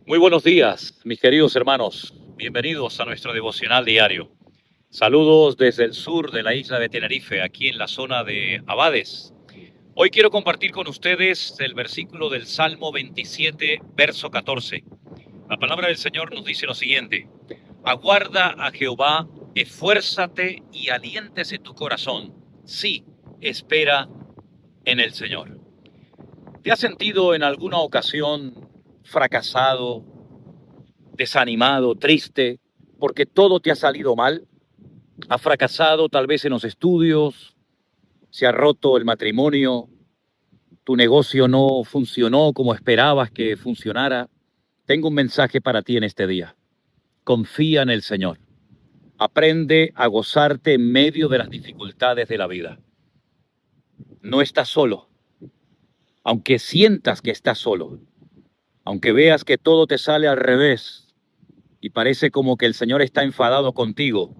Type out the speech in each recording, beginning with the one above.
Muy buenos días, mis queridos hermanos. Bienvenidos a nuestro devocional diario. Saludos desde el sur de la isla de Tenerife, aquí en la zona de Abades. Hoy quiero compartir con ustedes el versículo del Salmo 27, verso 14. La palabra del Señor nos dice lo siguiente: aguarda a Jehová, esfuérzate y aliéntese tu corazón. Sí, espera en el Señor. ¿Te has sentido en alguna ocasión fracasado, desanimado, triste, porque todo te ha salido mal? ¿Has fracasado tal vez en los estudios? ¿Se ha roto el matrimonio? ¿Tu negocio no funcionó como esperabas que funcionara? Tengo un mensaje para ti en este día. Confía en el Señor. Aprende a gozarte en medio de las dificultades de la vida. No estás solo. Aunque sientas que estás solo, aunque veas que todo te sale al revés y parece como que el Señor está enfadado contigo,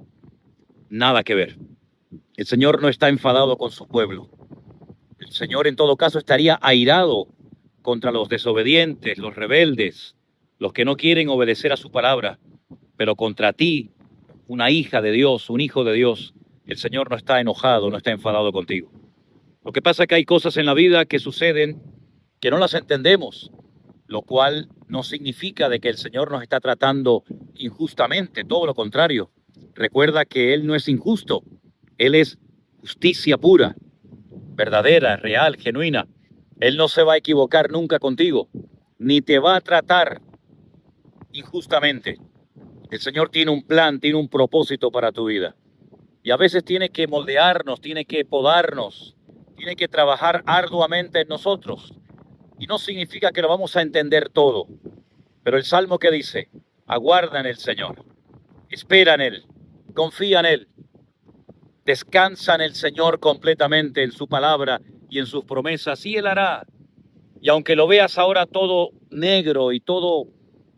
nada que ver. El Señor no está enfadado con su pueblo. El Señor en todo caso estaría airado contra los desobedientes, los rebeldes, los que no quieren obedecer a su palabra. Pero contra ti, una hija de Dios, un hijo de Dios, el Señor no está enojado, no está enfadado contigo. Lo que pasa es que hay cosas en la vida que suceden que no las entendemos, lo cual no significa de que el Señor nos está tratando injustamente, todo lo contrario. Recuerda que Él no es injusto, Él es justicia pura, verdadera, real, genuina. Él no se va a equivocar nunca contigo, ni te va a tratar injustamente. El Señor tiene un plan, tiene un propósito para tu vida. Y a veces tiene que moldearnos, tiene que podarnos, tiene que trabajar arduamente en nosotros. Y no significa que lo vamos a entender todo. Pero el Salmo que dice: aguarda en el Señor, espera en Él, confía en Él, descansa en el Señor completamente, en su palabra y en sus promesas, y Él hará. Y aunque lo veas ahora todo negro y todo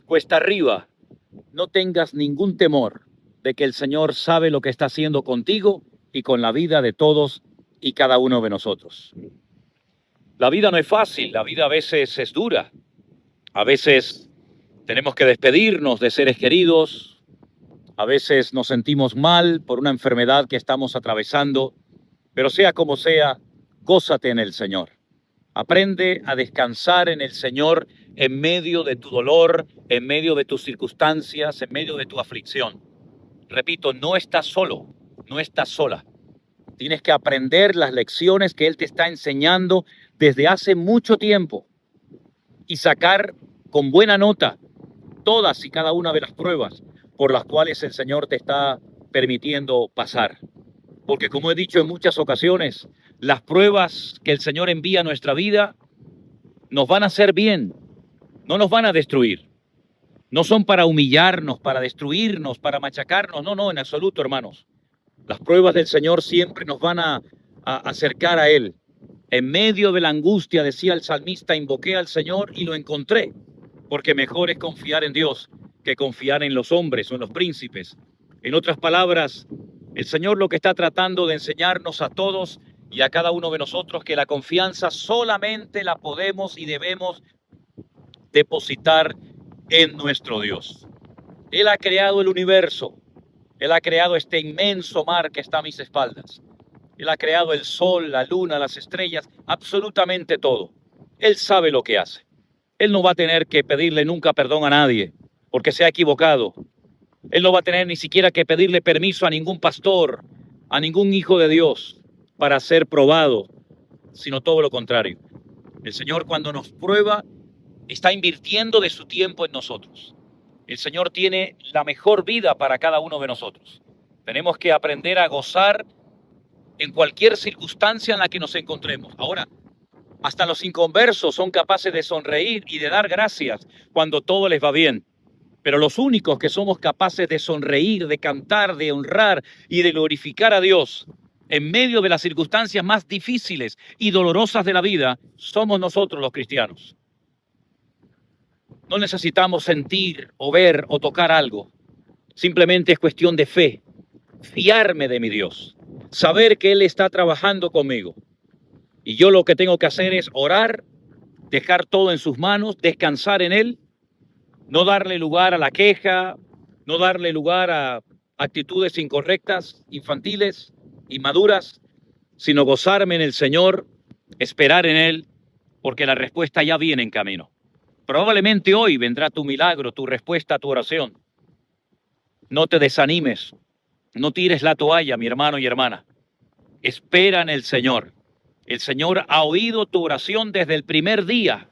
cuesta arriba, no tengas ningún temor de que el Señor sabe lo que está haciendo contigo y con la vida de todos y cada uno de nosotros. La vida no es fácil, la vida a veces es dura, a veces tenemos que despedirnos de seres queridos, a veces nos sentimos mal por una enfermedad que estamos atravesando, pero sea como sea, gózate en el Señor. Aprende a descansar en el Señor en medio de tu dolor, en medio de tus circunstancias, en medio de tu aflicción. Repito, no estás solo, no estás sola. Tienes que aprender las lecciones que Él te está enseñando desde hace mucho tiempo y sacar con buena nota todas y cada una de las pruebas por las cuales el Señor te está permitiendo pasar. Porque como he dicho en muchas ocasiones, las pruebas que el Señor envía a nuestra vida nos van a hacer bien, no nos van a destruir. No son para humillarnos, para destruirnos, para machacarnos. No, no, en absoluto, hermanos. Las pruebas del Señor siempre nos van a acercar a Él. En medio de la angustia, decía el salmista, invoqué al Señor y lo encontré, porque mejor es confiar en Dios que confiar en los hombres o en los príncipes. En otras palabras, el Señor lo que está tratando de enseñarnos a todos y a cada uno de nosotros, que la confianza solamente la podemos y debemos depositar en nuestro Dios. Él ha creado el universo, Él ha creado este inmenso mar que está a mis espaldas. Él ha creado el sol, la luna, las estrellas, absolutamente todo. Él sabe lo que hace. Él no va a tener que pedirle nunca perdón a nadie porque se ha equivocado. Él no va a tener ni siquiera que pedirle permiso a ningún pastor, a ningún hijo de Dios para ser probado, sino todo lo contrario. El Señor, cuando nos prueba, está invirtiendo de su tiempo en nosotros. El Señor tiene la mejor vida para cada uno de nosotros. Tenemos que aprender a gozar en cualquier circunstancia en la que nos encontremos. Ahora, hasta los inconversos son capaces de sonreír y de dar gracias cuando todo les va bien. Pero los únicos que somos capaces de sonreír, de cantar, de honrar y de glorificar a Dios en medio de las circunstancias más difíciles y dolorosas de la vida, somos nosotros los cristianos. No necesitamos sentir o ver o tocar algo. Simplemente es cuestión de fe. Fiarme de mi Dios. Saber que Él está trabajando conmigo. Y yo lo que tengo que hacer es orar, dejar todo en sus manos, descansar en Él no darle lugar a la queja, no darle lugar a actitudes incorrectas, infantiles, inmaduras, sino gozarme en el Señor, esperar en Él, porque la respuesta ya viene en camino. Probablemente hoy vendrá tu milagro, tu respuesta a tu oración. No te desanimes, no tires la toalla, mi hermano y hermana. Espera en el Señor. El Señor ha oído tu oración desde el primer día,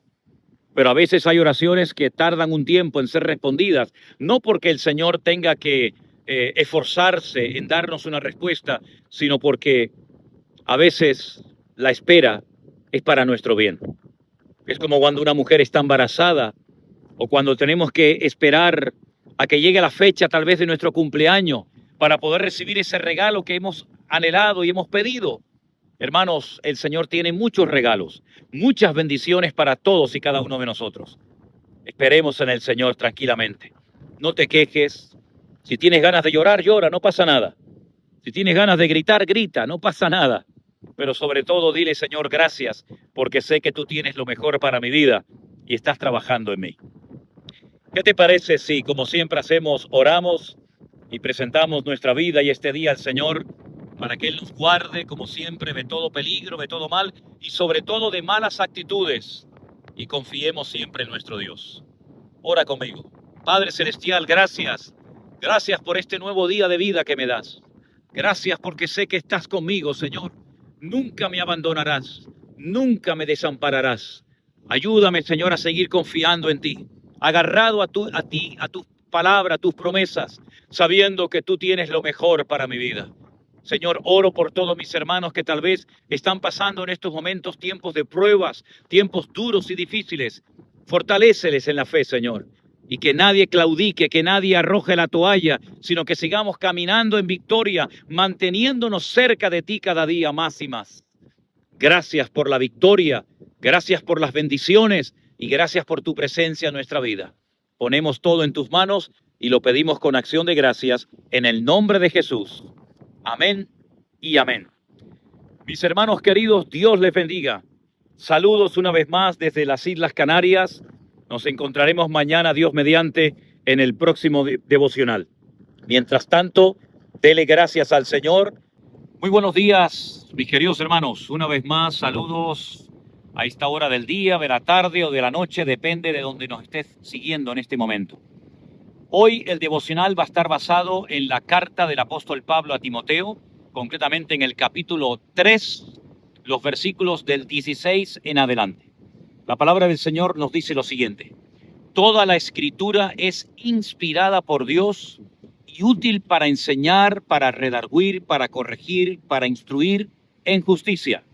pero a veces hay oraciones que tardan un tiempo en ser respondidas, no porque el Señor tenga que esforzarse en darnos una respuesta, sino porque a veces la espera es para nuestro bien. Es como cuando una mujer está embarazada o cuando tenemos que esperar a que llegue la fecha tal vez de nuestro cumpleaños para poder recibir ese regalo que hemos anhelado y hemos pedido. Hermanos, el Señor tiene muchos regalos, muchas bendiciones para todos y cada uno de nosotros. Esperemos en el Señor tranquilamente. No te quejes. Si tienes ganas de llorar, llora, no pasa nada. Si tienes ganas de gritar, grita, no pasa nada. Pero sobre todo dile, Señor, gracias, porque sé que tú tienes lo mejor para mi vida y estás trabajando en mí. ¿Qué te parece si, como siempre hacemos, oramos y presentamos nuestra vida y este día al Señor para que Él nos guarde, como siempre, de todo peligro, de todo mal y sobre todo de malas actitudes, y confiemos siempre en nuestro Dios? Ora conmigo. Padre Celestial, gracias. Gracias por este nuevo día de vida que me das. Gracias porque sé que estás conmigo, Señor. Nunca me abandonarás, nunca me desampararás. Ayúdame, Señor, a seguir confiando en ti, agarrado a tu palabra, a tus promesas, sabiendo que tú tienes lo mejor para mi vida. Señor, oro por todos mis hermanos que tal vez están pasando en estos momentos tiempos de pruebas, tiempos duros y difíciles. Fortaléceles en la fe, Señor, y que nadie claudique, que nadie arroje la toalla, sino que sigamos caminando en victoria, manteniéndonos cerca de ti cada día más y más. Gracias por la victoria, gracias por las bendiciones y gracias por tu presencia en nuestra vida. Ponemos todo en tus manos y lo pedimos con acción de gracias en el nombre de Jesús. Amén y amén. Mis hermanos queridos, Dios les bendiga. Saludos una vez más desde las Islas Canarias. Nos encontraremos mañana, Dios mediante, en el próximo devocional. Mientras tanto, dele gracias al Señor. Muy buenos días, mis queridos hermanos. Una vez más, saludos a esta hora del día, de la tarde o de la noche, depende de donde nos estés siguiendo en este momento. Hoy el devocional va a estar basado en la carta del apóstol Pablo a Timoteo, concretamente en el capítulo 3, los versículos del 16 en adelante. La palabra del Señor nos dice lo siguiente: toda la escritura es inspirada por Dios y útil para enseñar, para redarguir, para corregir, para instruir en justicia,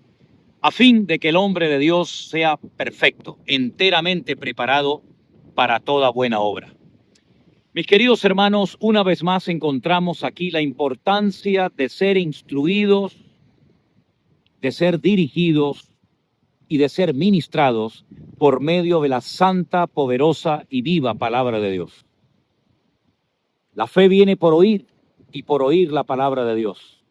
a fin de que el hombre de Dios sea perfecto, enteramente preparado para toda buena obra. Mis queridos hermanos, una vez más encontramos aquí la importancia de ser instruidos, de ser dirigidos y de ser ministrados por medio de la santa, poderosa y viva palabra de Dios. La fe viene por oír y por oír la palabra de Dios.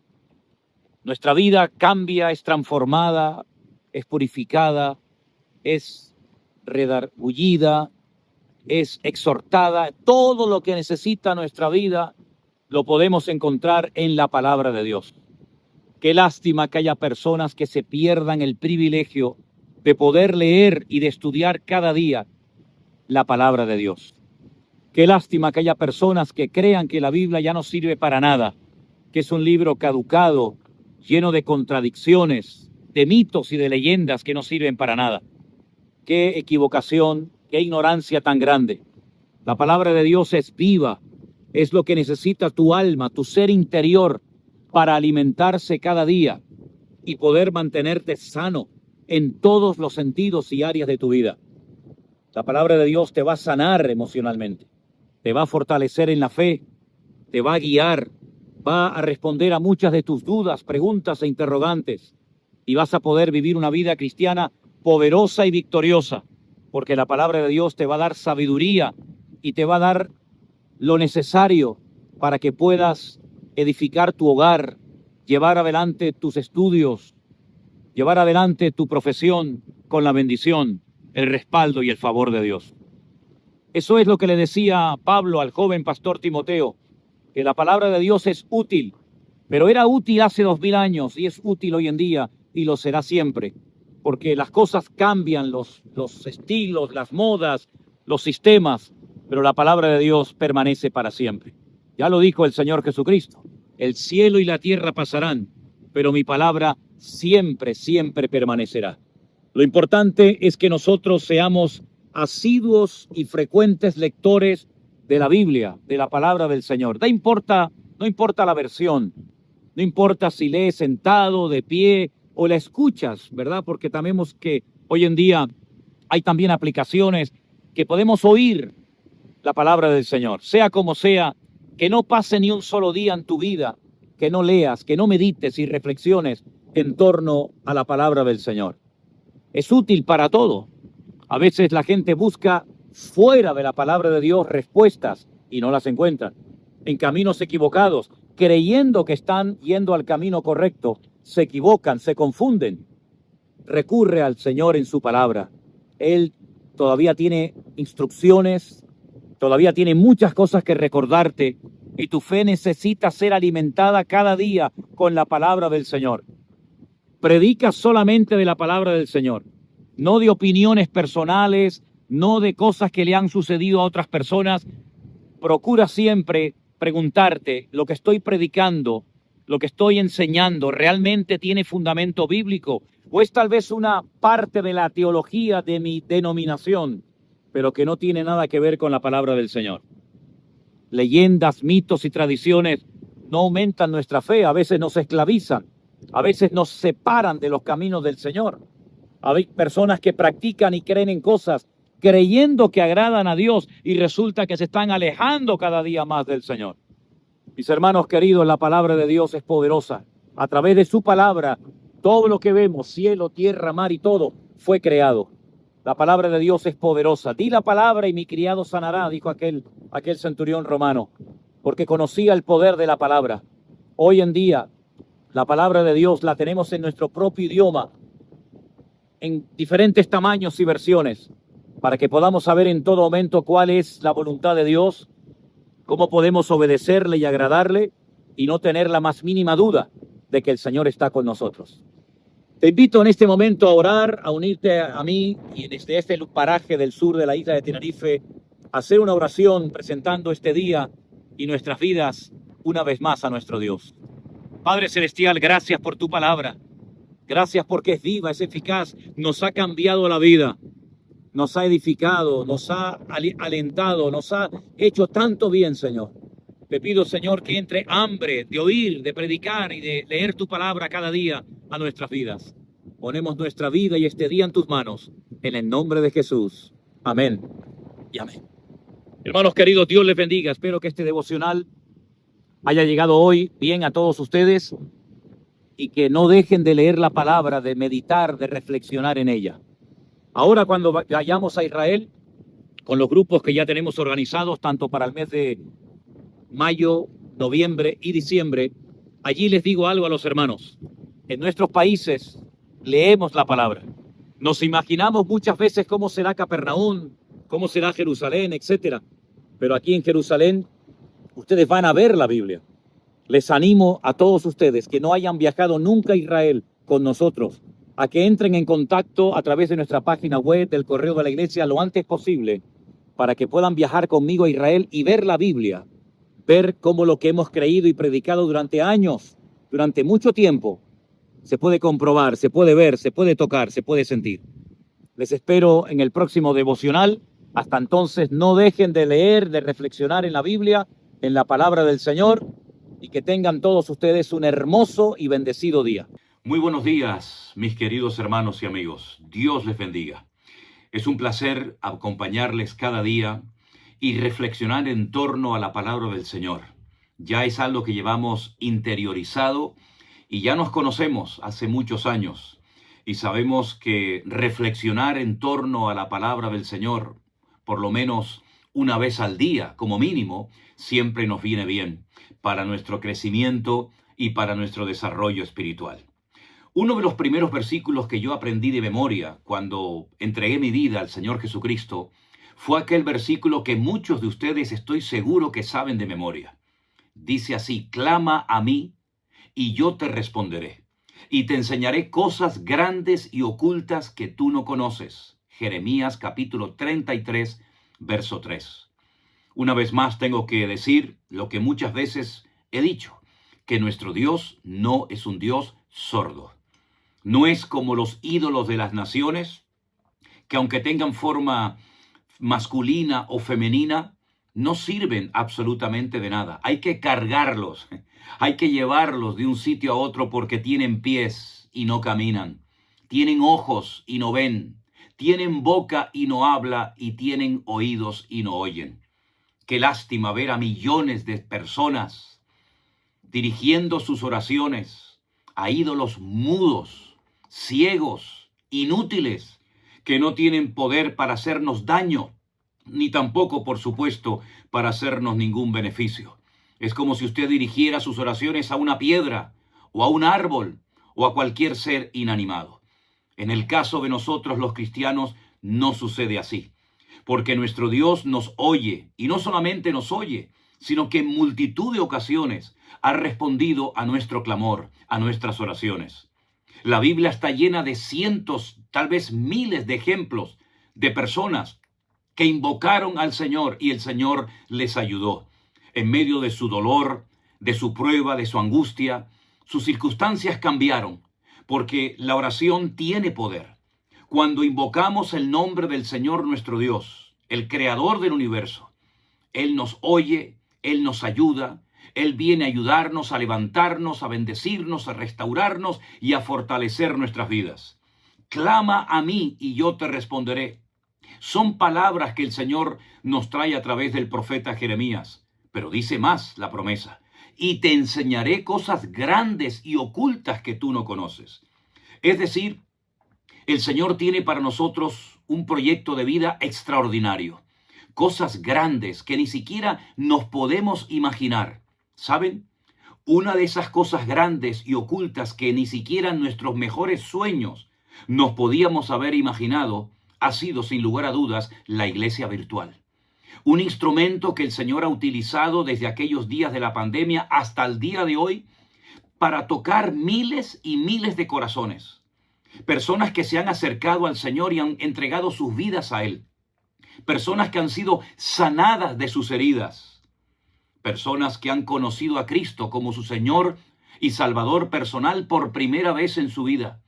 Nuestra vida cambia, es transformada, es purificada, es redarguida, es exhortada. Todo lo que necesita nuestra vida lo podemos encontrar en la palabra de Dios. Qué lástima que haya personas que se pierdan el privilegio de poder leer y de estudiar cada día la palabra de Dios. Qué lástima que haya personas que crean que la Biblia ya no sirve para nada, que es un libro caducado, lleno de contradicciones, de mitos y de leyendas que no sirven para nada. Qué equivocación, qué ignorancia tan grande. La palabra de Dios es viva, es lo que necesita tu alma, tu ser interior, para alimentarse cada día y poder mantenerte sano en todos los sentidos y áreas de tu vida. La palabra de Dios te va a sanar emocionalmente, te va a fortalecer en la fe, te va a guiar, va a responder a muchas de tus dudas, preguntas e interrogantes, y vas a poder vivir una vida cristiana poderosa y victoriosa, porque la palabra de Dios te va a dar sabiduría y te va a dar lo necesario para que puedas edificar tu hogar, llevar adelante tus estudios, llevar adelante tu profesión con la bendición, el respaldo y el favor de Dios. Eso es lo que le decía Pablo al joven pastor Timoteo, que la palabra de Dios es útil, pero era útil hace 2000 años y es útil hoy en día y lo será siempre, porque las cosas cambian, los estilos, las modas, los sistemas, pero la palabra de Dios permanece para siempre. Ya lo dijo el Señor Jesucristo, el cielo y la tierra pasarán, pero mi palabra siempre, siempre permanecerá. Lo importante es que nosotros seamos asiduos y frecuentes lectores de la Biblia, de la palabra del Señor. No importa la versión, no importa si lees sentado, de pie o la escuchas, ¿verdad? Porque sabemos que hoy en día hay también aplicaciones que podemos oír la palabra del Señor. Sea como sea, que no pase ni un solo día en tu vida que no leas, que no medites y reflexiones en torno a la palabra del Señor. Es útil para todo. A veces la gente busca fuera de la palabra de Dios respuestas y no las encuentran. En caminos equivocados, creyendo que están yendo al camino correcto, se equivocan, se confunden. Recurre al Señor en su palabra. Él todavía tiene instrucciones, todavía tiene muchas cosas que recordarte y tu fe necesita ser alimentada cada día con la palabra del Señor. Predica solamente de la palabra del Señor, no de opiniones personales, no de cosas que le han sucedido a otras personas. Procura siempre preguntarte, lo que estoy predicando, lo que estoy enseñando, ¿realmente tiene fundamento bíblico? ¿O es tal vez una parte de la teología de mi denominación, pero que no tiene nada que ver con la palabra del Señor? Leyendas, mitos y tradiciones no aumentan nuestra fe, a veces nos esclavizan, a veces nos separan de los caminos del Señor. Hay personas que practican y creen en cosas creyendo que agradan a Dios y resulta que se están alejando cada día más del Señor. Mis hermanos queridos, la palabra de Dios es poderosa. A través de su palabra, todo lo que vemos, cielo, tierra, mar y todo, fue creado. La palabra de Dios es poderosa. Di la palabra y mi criado sanará, dijo aquel centurión romano, porque conocía el poder de la palabra. Hoy en día, la palabra de Dios la tenemos en nuestro propio idioma, en diferentes tamaños y versiones, para que podamos saber en todo momento cuál es la voluntad de Dios, cómo podemos obedecerle y agradarle y no tener la más mínima duda de que el Señor está con nosotros. Te invito en este momento a orar, a unirte a mí y desde este paraje del sur de la isla de Tenerife, a hacer una oración presentando este día y nuestras vidas una vez más a nuestro Dios. Padre Celestial, gracias por tu palabra. Gracias porque es viva, es eficaz, nos ha cambiado la vida, nos ha edificado, nos ha alentado, nos ha hecho tanto bien, Señor. Te pido, Señor, que entre hambre de oír, de predicar y de leer tu palabra cada día a nuestras vidas. Ponemos nuestra vida y este día en tus manos, en el nombre de Jesús. Amén y amén. Hermanos queridos, Dios les bendiga. Espero que este devocional haya llegado hoy bien a todos ustedes y que no dejen de leer la palabra, de meditar, de reflexionar en ella. Ahora cuando vayamos a Israel, con los grupos que ya tenemos organizados, tanto para el mes de mayo, noviembre y diciembre, allí les digo algo a los hermanos. En nuestros países leemos la palabra. Nos imaginamos muchas veces cómo será Capernaum, cómo será Jerusalén, etcétera. Pero aquí en Jerusalén, ustedes van a ver la Biblia. Les animo a todos ustedes que no hayan viajado nunca a Israel con nosotros, a que entren en contacto a través de nuestra página web, del correo de la iglesia, lo antes posible, para que puedan viajar conmigo a Israel y ver la Biblia, ver cómo lo que hemos creído y predicado durante años, durante mucho tiempo, se puede comprobar, se puede ver, se puede tocar, se puede sentir. Les espero en el próximo devocional. Hasta entonces, no dejen de leer, de reflexionar en la Biblia, en la palabra del Señor, y que tengan todos ustedes un hermoso y bendecido día. Muy buenos días, mis queridos hermanos y amigos. Dios les bendiga. Es un placer acompañarles cada día y reflexionar en torno a la palabra del Señor. Ya es algo que llevamos interiorizado y ya nos conocemos hace muchos años y sabemos que reflexionar en torno a la palabra del Señor, por lo menos una vez al día, como mínimo, siempre nos viene bien para nuestro crecimiento y para nuestro desarrollo espiritual. Uno de los primeros versículos que yo aprendí de memoria cuando entregué mi vida al Señor Jesucristo fue aquel versículo que muchos de ustedes estoy seguro que saben de memoria. Dice así: clama a mí y yo te responderé, y te enseñaré cosas grandes y ocultas que tú no conoces. Jeremías capítulo 33, verso 3. Una vez más tengo que decir lo que muchas veces he dicho, que nuestro Dios no es un Dios sordo. No es como los ídolos de las naciones, que aunque tengan forma masculina o femenina, no sirven absolutamente de nada. Hay que cargarlos, hay que llevarlos de un sitio a otro porque tienen pies y no caminan, tienen ojos y no ven, tienen boca y no habla, y tienen oídos y no oyen. Qué lástima ver a millones de personas dirigiendo sus oraciones a ídolos mudos, ciegos, inútiles, que no tienen poder para hacernos daño, ni tampoco, por supuesto, para hacernos ningún beneficio. Es como si usted dirigiera sus oraciones a una piedra, o a un árbol, o a cualquier ser inanimado. En el caso de nosotros los cristianos no sucede así, porque nuestro Dios nos oye, y no solamente nos oye, sino que en multitud de ocasiones ha respondido a nuestro clamor, a nuestras oraciones. La Biblia está llena de cientos, tal vez miles de ejemplos de personas que invocaron al Señor y el Señor les ayudó. En medio de su dolor, de su prueba, de su angustia, sus circunstancias cambiaron, porque la oración tiene poder. Cuando invocamos el nombre del Señor nuestro Dios, el Creador del universo, Él nos oye, Él nos ayuda, Él viene a ayudarnos, a levantarnos, a bendecirnos, a restaurarnos y a fortalecer nuestras vidas. Clama a mí y yo te responderé. Son palabras que el Señor nos trae a través del profeta Jeremías, pero dice más la promesa: y te enseñaré cosas grandes y ocultas que tú no conoces. Es decir, el Señor tiene para nosotros un proyecto de vida extraordinario. Cosas grandes que ni siquiera nos podemos imaginar. ¿Saben? Una de esas cosas grandes y ocultas que ni siquiera en nuestros mejores sueños nos podíamos haber imaginado ha sido, sin lugar a dudas, la iglesia virtual. Un instrumento que el Señor ha utilizado desde aquellos días de la pandemia hasta el día de hoy para tocar miles y miles de corazones. Personas que se han acercado al Señor y han entregado sus vidas a Él. Personas que han sido sanadas de sus heridas. Personas que han conocido a Cristo como su Señor y Salvador personal por primera vez en su vida.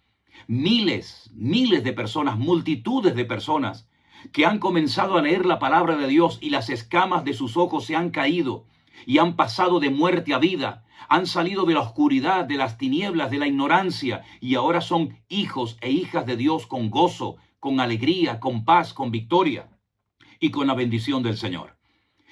Miles de personas, multitudes de personas que han comenzado a leer la palabra de Dios y las escamas de sus ojos se han caído y han pasado de muerte a vida. Han salido de la oscuridad, de las tinieblas, de la ignorancia, y ahora son hijos e hijas de Dios con gozo, con alegría, con paz, con victoria y con la bendición del Señor.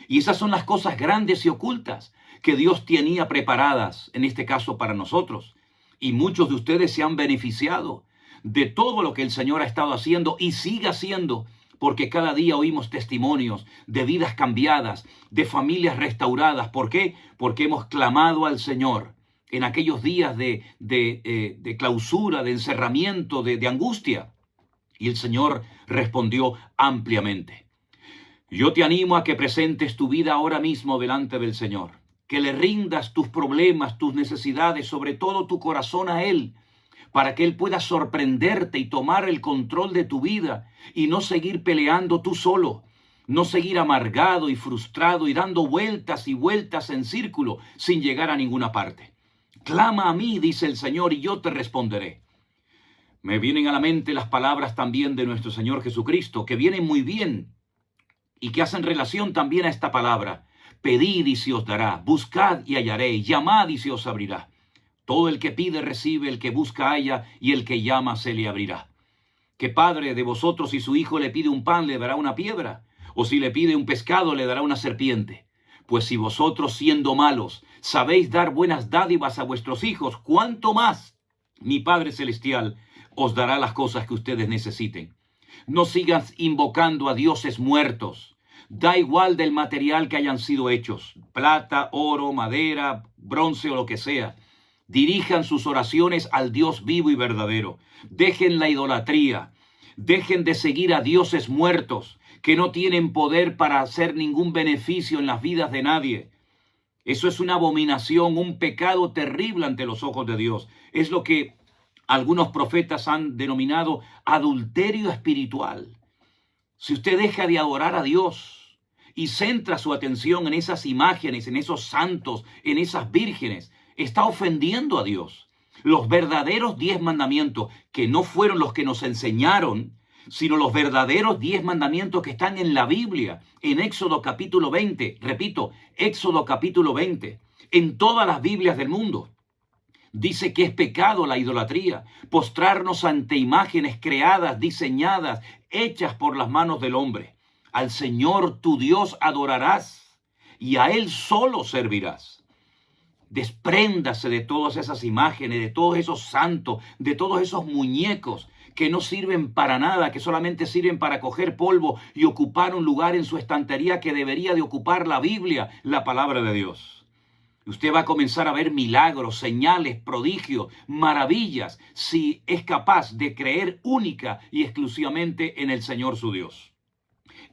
Y esas son las cosas grandes y ocultas que Dios tenía preparadas, en este caso para nosotros. Y muchos de ustedes se han beneficiado de todo lo que el Señor ha estado haciendo y sigue haciendo, porque cada día oímos testimonios de vidas cambiadas, de familias restauradas. ¿Por qué? Porque hemos clamado al Señor en aquellos días de clausura, de encerramiento, de angustia. Y el Señor respondió ampliamente. Yo te animo a que presentes tu vida ahora mismo delante del Señor, que le rindas tus problemas, tus necesidades, sobre todo tu corazón a Él, para que Él pueda sorprenderte y tomar el control de tu vida y no seguir peleando tú solo, no seguir amargado y frustrado y dando vueltas y vueltas en círculo sin llegar a ninguna parte. Clama a mí, dice el Señor, y yo te responderé. Me vienen a la mente las palabras también de nuestro Señor Jesucristo, que vienen muy bien y que hacen relación también a esta palabra. Pedid y se os dará, buscad y hallaréis, llamad y se os abrirá. Todo el que pide recibe, el que busca halla, y el que llama se le abrirá. ¿Qué padre de vosotros, si su hijo le pide un pan, le dará una piedra? ¿O si le pide un pescado, le dará una serpiente? Pues si vosotros, siendo malos, sabéis dar buenas dádivas a vuestros hijos, ¿cuánto más mi Padre Celestial os dará las cosas que ustedes necesiten? No sigas invocando a dioses muertos. Da igual del material que hayan sido hechos, plata, oro, madera, bronce o lo que sea. Dirijan sus oraciones al Dios vivo y verdadero. Dejen la idolatría. Dejen de seguir a dioses muertos que no tienen poder para hacer ningún beneficio en las vidas de nadie. Eso es una abominación, un pecado terrible ante los ojos de Dios. Es lo que algunos profetas han denominado adulterio espiritual. Si usted deja de adorar a Dios y centra su atención en esas imágenes, en esos santos, en esas vírgenes, está ofendiendo a Dios. Los verdaderos 10 mandamientos, que no fueron los que nos enseñaron, sino los verdaderos 10 mandamientos que están en la Biblia, en Éxodo capítulo 20. Repito, Éxodo capítulo 20, en todas las Biblias del mundo. Dice que es pecado la idolatría, postrarnos ante imágenes creadas, diseñadas, hechas por las manos del hombre. Al Señor tu Dios adorarás y a Él solo servirás. Despréndase de todas esas imágenes, de todos esos santos, de todos esos muñecos que no sirven para nada, que solamente sirven para coger polvo y ocupar un lugar en su estantería que debería de ocupar la Biblia, la palabra de Dios. Usted va a comenzar a ver milagros, señales, prodigios, maravillas, si es capaz de creer única y exclusivamente en el Señor su Dios.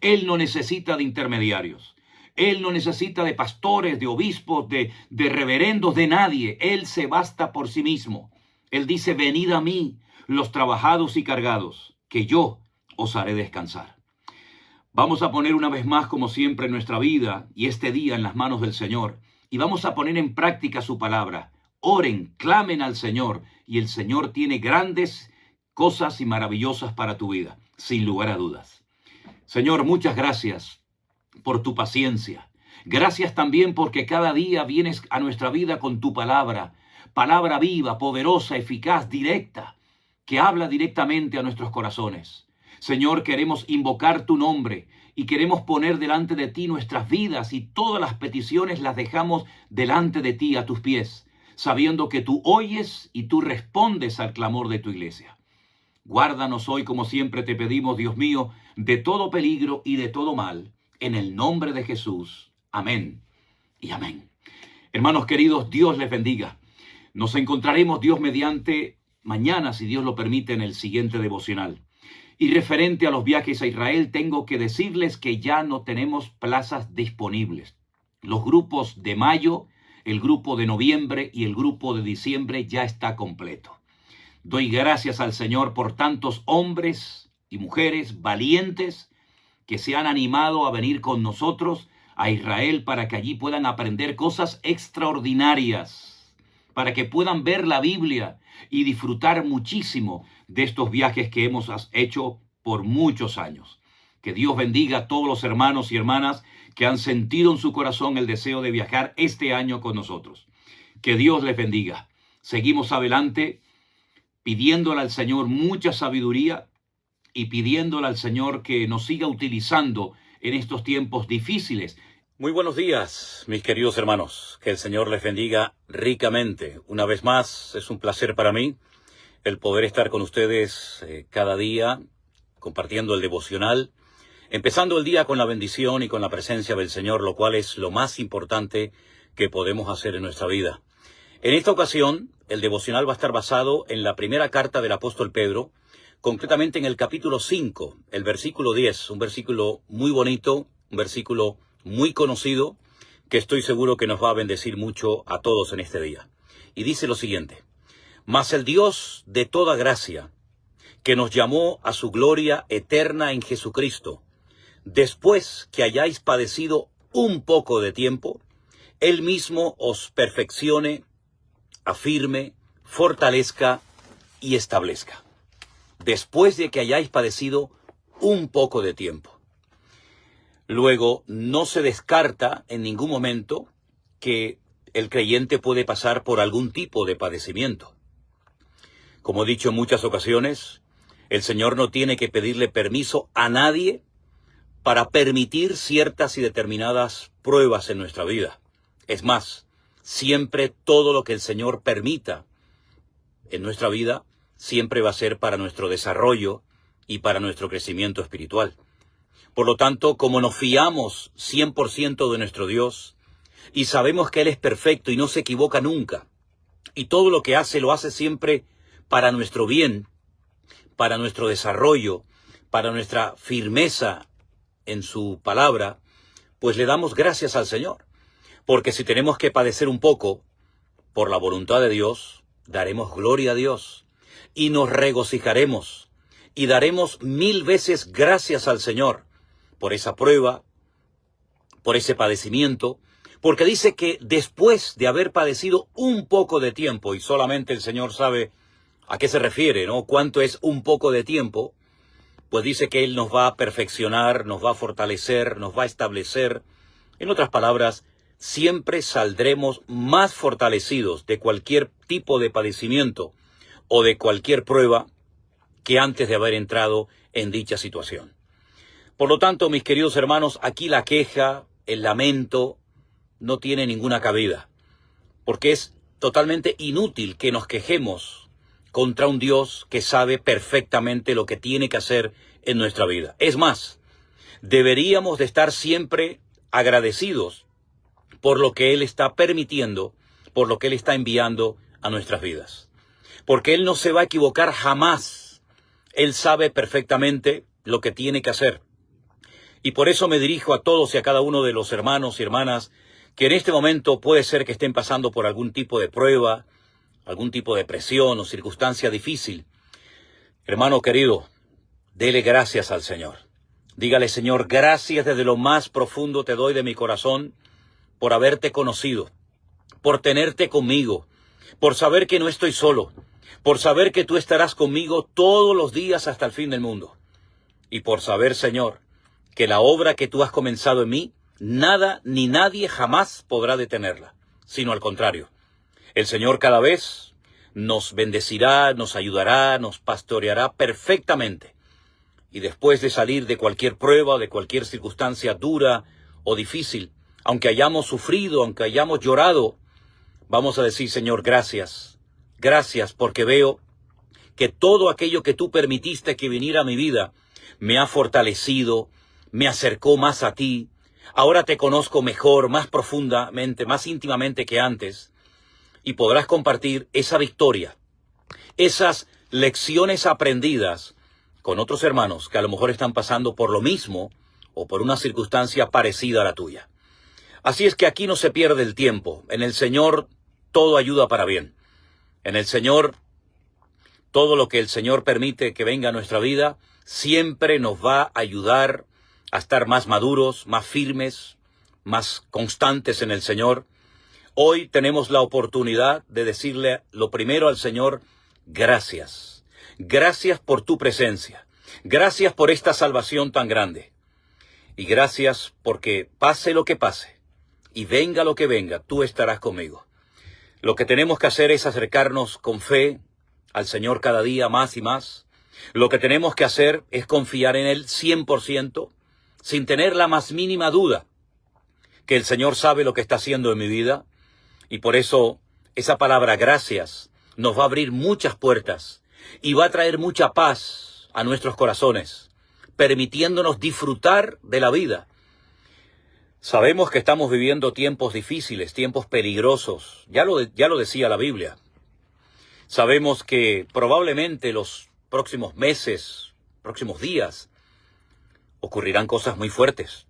Él no necesita de intermediarios. Él no necesita de pastores, de obispos, de reverendos, de nadie. Él se basta por sí mismo. Él dice, venid a mí, los trabajados y cargados, que yo os haré descansar. Vamos a poner una vez más, como siempre, nuestra vida y este día en las manos del Señor. Y vamos a poner en práctica su palabra. Oren, clamen al Señor, y el Señor tiene grandes cosas y maravillosas para tu vida, sin lugar a dudas. Señor, muchas gracias por tu paciencia. Gracias también porque cada día vienes a nuestra vida con tu palabra, palabra viva, poderosa, eficaz, directa, que habla directamente a nuestros corazones. Señor, queremos invocar tu nombre y queremos poner delante de ti nuestras vidas, y todas las peticiones las dejamos delante de ti a tus pies, sabiendo que tú oyes y tú respondes al clamor de tu iglesia. Guárdanos hoy, como siempre te pedimos, Dios mío, de todo peligro y de todo mal, en el nombre de Jesús. Amén y amén. Hermanos queridos, Dios les bendiga. Nos encontraremos, Dios mediante, mañana, si Dios lo permite, en el siguiente devocional. Y referente a los viajes a Israel, tengo que decirles que ya no tenemos plazas disponibles. Los grupos de mayo, el grupo de noviembre y el grupo de diciembre ya está completo. Doy gracias al Señor por tantos hombres y mujeres valientes que se han animado a venir con nosotros a Israel para que allí puedan aprender cosas extraordinarias, para que puedan ver la Biblia y disfrutar muchísimo de estos viajes que hemos hecho por muchos años. Que Dios bendiga a todos los hermanos y hermanas que han sentido en su corazón el deseo de viajar este año con nosotros. Que Dios les bendiga. Seguimos adelante pidiéndole al Señor mucha sabiduría y pidiéndole al Señor que nos siga utilizando en estos tiempos difíciles. Muy buenos días, mis queridos hermanos. Que el Señor les bendiga ricamente. Una vez más, es un placer para mí el poder estar con ustedes cada día, compartiendo el devocional, empezando el día con la bendición y con la presencia del Señor, lo cual es lo más importante que podemos hacer en nuestra vida. En esta ocasión, el devocional va a estar basado en la primera carta del apóstol Pedro, concretamente en el capítulo 5, el versículo 10, un versículo muy bonito, un versículo muy conocido, que estoy seguro que nos va a bendecir mucho a todos en este día. Y dice lo siguiente: mas el Dios de toda gracia, que nos llamó a su gloria eterna en Jesucristo, después que hayáis padecido un poco de tiempo, Él mismo os perfeccione, afirme, fortalezca y establezca. Después de que hayáis padecido un poco de tiempo. Luego, no se descarta en ningún momento que el creyente puede pasar por algún tipo de padecimiento. Como he dicho en muchas ocasiones, el Señor no tiene que pedirle permiso a nadie para permitir ciertas y determinadas pruebas en nuestra vida. Es más, siempre todo lo que el Señor permita en nuestra vida, siempre va a ser para nuestro desarrollo y para nuestro crecimiento espiritual. Por lo tanto, como nos fiamos 100% de nuestro Dios y sabemos que Él es perfecto y no se equivoca nunca, y todo lo que hace lo hace siempre para nuestro bien, para nuestro desarrollo, para nuestra firmeza en su palabra, pues le damos gracias al Señor. Porque si tenemos que padecer un poco por la voluntad de Dios, daremos gloria a Dios y nos regocijaremos y daremos 1000 veces gracias al Señor por esa prueba, por ese padecimiento, porque dice que después de haber padecido un poco de tiempo, y solamente el Señor sabe a qué se refiere, ¿no? Cuánto es un poco de tiempo, pues dice que Él nos va a perfeccionar, nos va a fortalecer, nos va a establecer. En otras palabras, siempre saldremos más fortalecidos de cualquier tipo de padecimiento o de cualquier prueba que antes de haber entrado en dicha situación. Por lo tanto, mis queridos hermanos, aquí la queja, el lamento, no tiene ninguna cabida, porque es totalmente inútil que nos quejemos contra un Dios que sabe perfectamente lo que tiene que hacer en nuestra vida. Es más, deberíamos de estar siempre agradecidos por lo que Él está permitiendo, por lo que Él está enviando a nuestras vidas. Porque Él no se va a equivocar jamás. Él sabe perfectamente lo que tiene que hacer. Y por eso me dirijo a todos y a cada uno de los hermanos y hermanas que en este momento puede ser que estén pasando por algún tipo de prueba, algún tipo de presión o circunstancia difícil. Hermano querido, dele gracias al Señor. Dígale, Señor, gracias desde lo más profundo te doy de mi corazón por haberte conocido, por tenerte conmigo, por saber que no estoy solo, por saber que tú estarás conmigo todos los días hasta el fin del mundo. Y por saber, Señor, que la obra que tú has comenzado en mí, nada ni nadie jamás podrá detenerla, sino al contrario. El Señor cada vez nos bendecirá, nos ayudará, nos pastoreará perfectamente. Y después de salir de cualquier prueba, de cualquier circunstancia dura o difícil, aunque hayamos sufrido, aunque hayamos llorado, vamos a decir, Señor, gracias. Gracias porque veo que todo aquello que tú permitiste que viniera a mi vida me ha fortalecido, me acercó más a ti. Ahora te conozco mejor, más profundamente, más íntimamente que antes. Y podrás compartir esa victoria, esas lecciones aprendidas con otros hermanos que a lo mejor están pasando por lo mismo o por una circunstancia parecida a la tuya. Así es que aquí no se pierde el tiempo. En el Señor todo ayuda para bien. En el Señor, todo lo que el Señor permite que venga a nuestra vida, siempre nos va a ayudar a estar más maduros, más firmes, más constantes en el Señor. Hoy tenemos la oportunidad de decirle lo primero al Señor, gracias. Gracias por tu presencia. Gracias por esta salvación tan grande. Y gracias porque pase lo que pase y venga lo que venga, tú estarás conmigo. Lo que tenemos que hacer es acercarnos con fe al Señor cada día más y más. Lo que tenemos que hacer es confiar en Él 100%, sin tener la más mínima duda que el Señor sabe lo que está haciendo en mi vida. Y por eso esa palabra gracias nos va a abrir muchas puertas y va a traer mucha paz a nuestros corazones, permitiéndonos disfrutar de la vida. Sabemos que estamos viviendo tiempos difíciles, tiempos peligrosos. Ya lo decía la Biblia. Sabemos que probablemente los próximos meses, próximos días, ocurrirán cosas muy fuertes.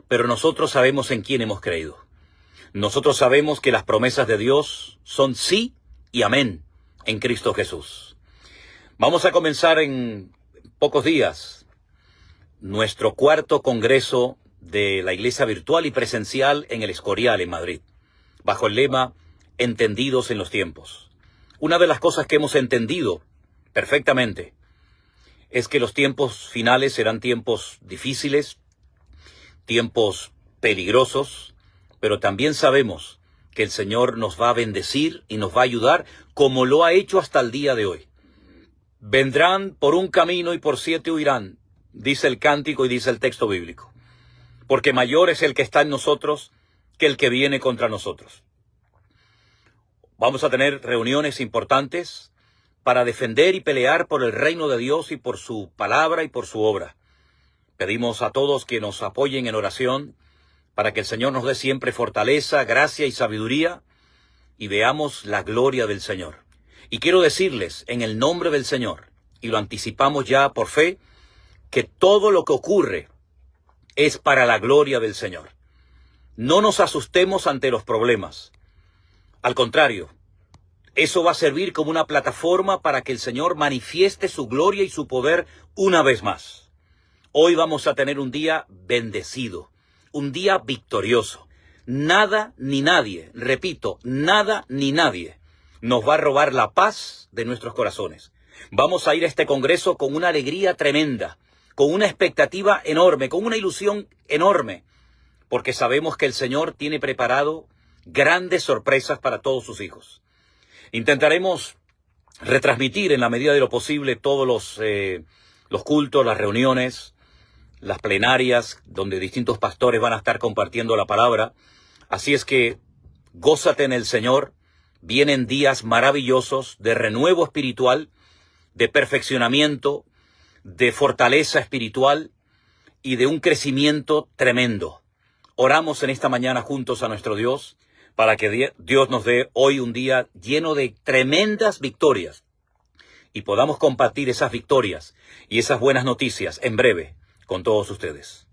Pero nosotros sabemos en quién hemos creído. Nosotros sabemos que las promesas de Dios son sí y amén en Cristo Jesús. Vamos a comenzar en pocos días nuestro 4º congreso de la Iglesia Virtual y Presencial en el Escorial, en Madrid, bajo el lema Entendidos en los tiempos. Una de las cosas que hemos entendido perfectamente es que los tiempos finales serán tiempos difíciles, tiempos peligrosos, pero también sabemos que el Señor nos va a bendecir y nos va a ayudar como lo ha hecho hasta el día de hoy. Vendrán por un camino y por 7 huirán, dice el cántico y dice el texto bíblico, porque mayor es el que está en nosotros que el que viene contra nosotros. Vamos a tener reuniones importantes para defender y pelear por el reino de Dios y por su palabra y por su obra. Pedimos a todos que nos apoyen en oración para que el Señor nos dé siempre fortaleza, gracia y sabiduría y veamos la gloria del Señor. Y quiero decirles en el nombre del Señor, y lo anticipamos ya por fe, que todo lo que ocurre es para la gloria del Señor. No nos asustemos ante los problemas. Al contrario, eso va a servir como una plataforma para que el Señor manifieste su gloria y su poder una vez más. Hoy vamos a tener un día bendecido, un día victorioso. Nada ni nadie, repito, nada ni nadie nos va a robar la paz de nuestros corazones. Vamos a ir a este congreso con una alegría tremenda, con una expectativa enorme, con una ilusión enorme, porque sabemos que el Señor tiene preparado grandes sorpresas para todos sus hijos. Intentaremos retransmitir en la medida de lo posible todos los cultos, las reuniones, las plenarias, donde distintos pastores van a estar compartiendo la palabra. Así es que gózate en el Señor. Vienen días maravillosos de renuevo espiritual, de perfeccionamiento, de fortaleza espiritual y de un crecimiento tremendo. Oramos en esta mañana juntos a nuestro Dios para que Dios nos dé hoy un día lleno de tremendas victorias y podamos compartir esas victorias y esas buenas noticias en breve con todos ustedes.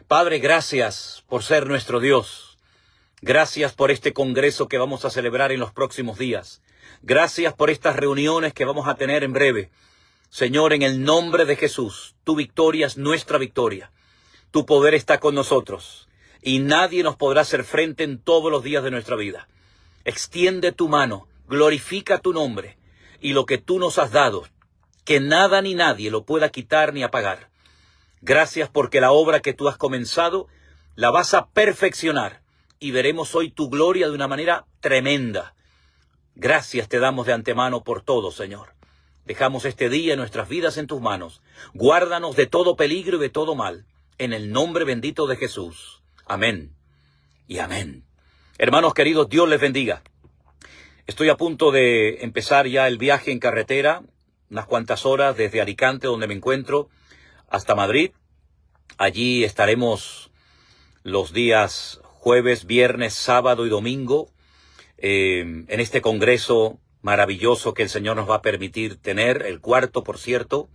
Padre, gracias por ser nuestro Dios. Gracias por este congreso que vamos a celebrar en los próximos días. Gracias por estas reuniones que vamos a tener en breve. Señor, en el nombre de Jesús, tu victoria es nuestra victoria. Tu poder está con nosotros y nadie nos podrá hacer frente en todos los días de nuestra vida. Extiende tu mano, glorifica tu nombre y lo que tú nos has dado, que nada ni nadie lo pueda quitar ni apagar. Gracias porque la obra que tú has comenzado la vas a perfeccionar y veremos hoy tu gloria de una manera tremenda. Gracias te damos de antemano por todo, Señor. Dejamos este día y nuestras vidas en tus manos. Guárdanos de todo peligro y de todo mal. En el nombre bendito de Jesús. Amén y amén. Hermanos queridos, Dios les bendiga. Estoy a punto de empezar ya el viaje en carretera, unas cuantas horas desde Alicante, donde me encuentro, hasta Madrid. Allí estaremos los días jueves, viernes, sábado y domingo en este congreso maravilloso que el Señor nos va a permitir tener, el cuarto, por cierto,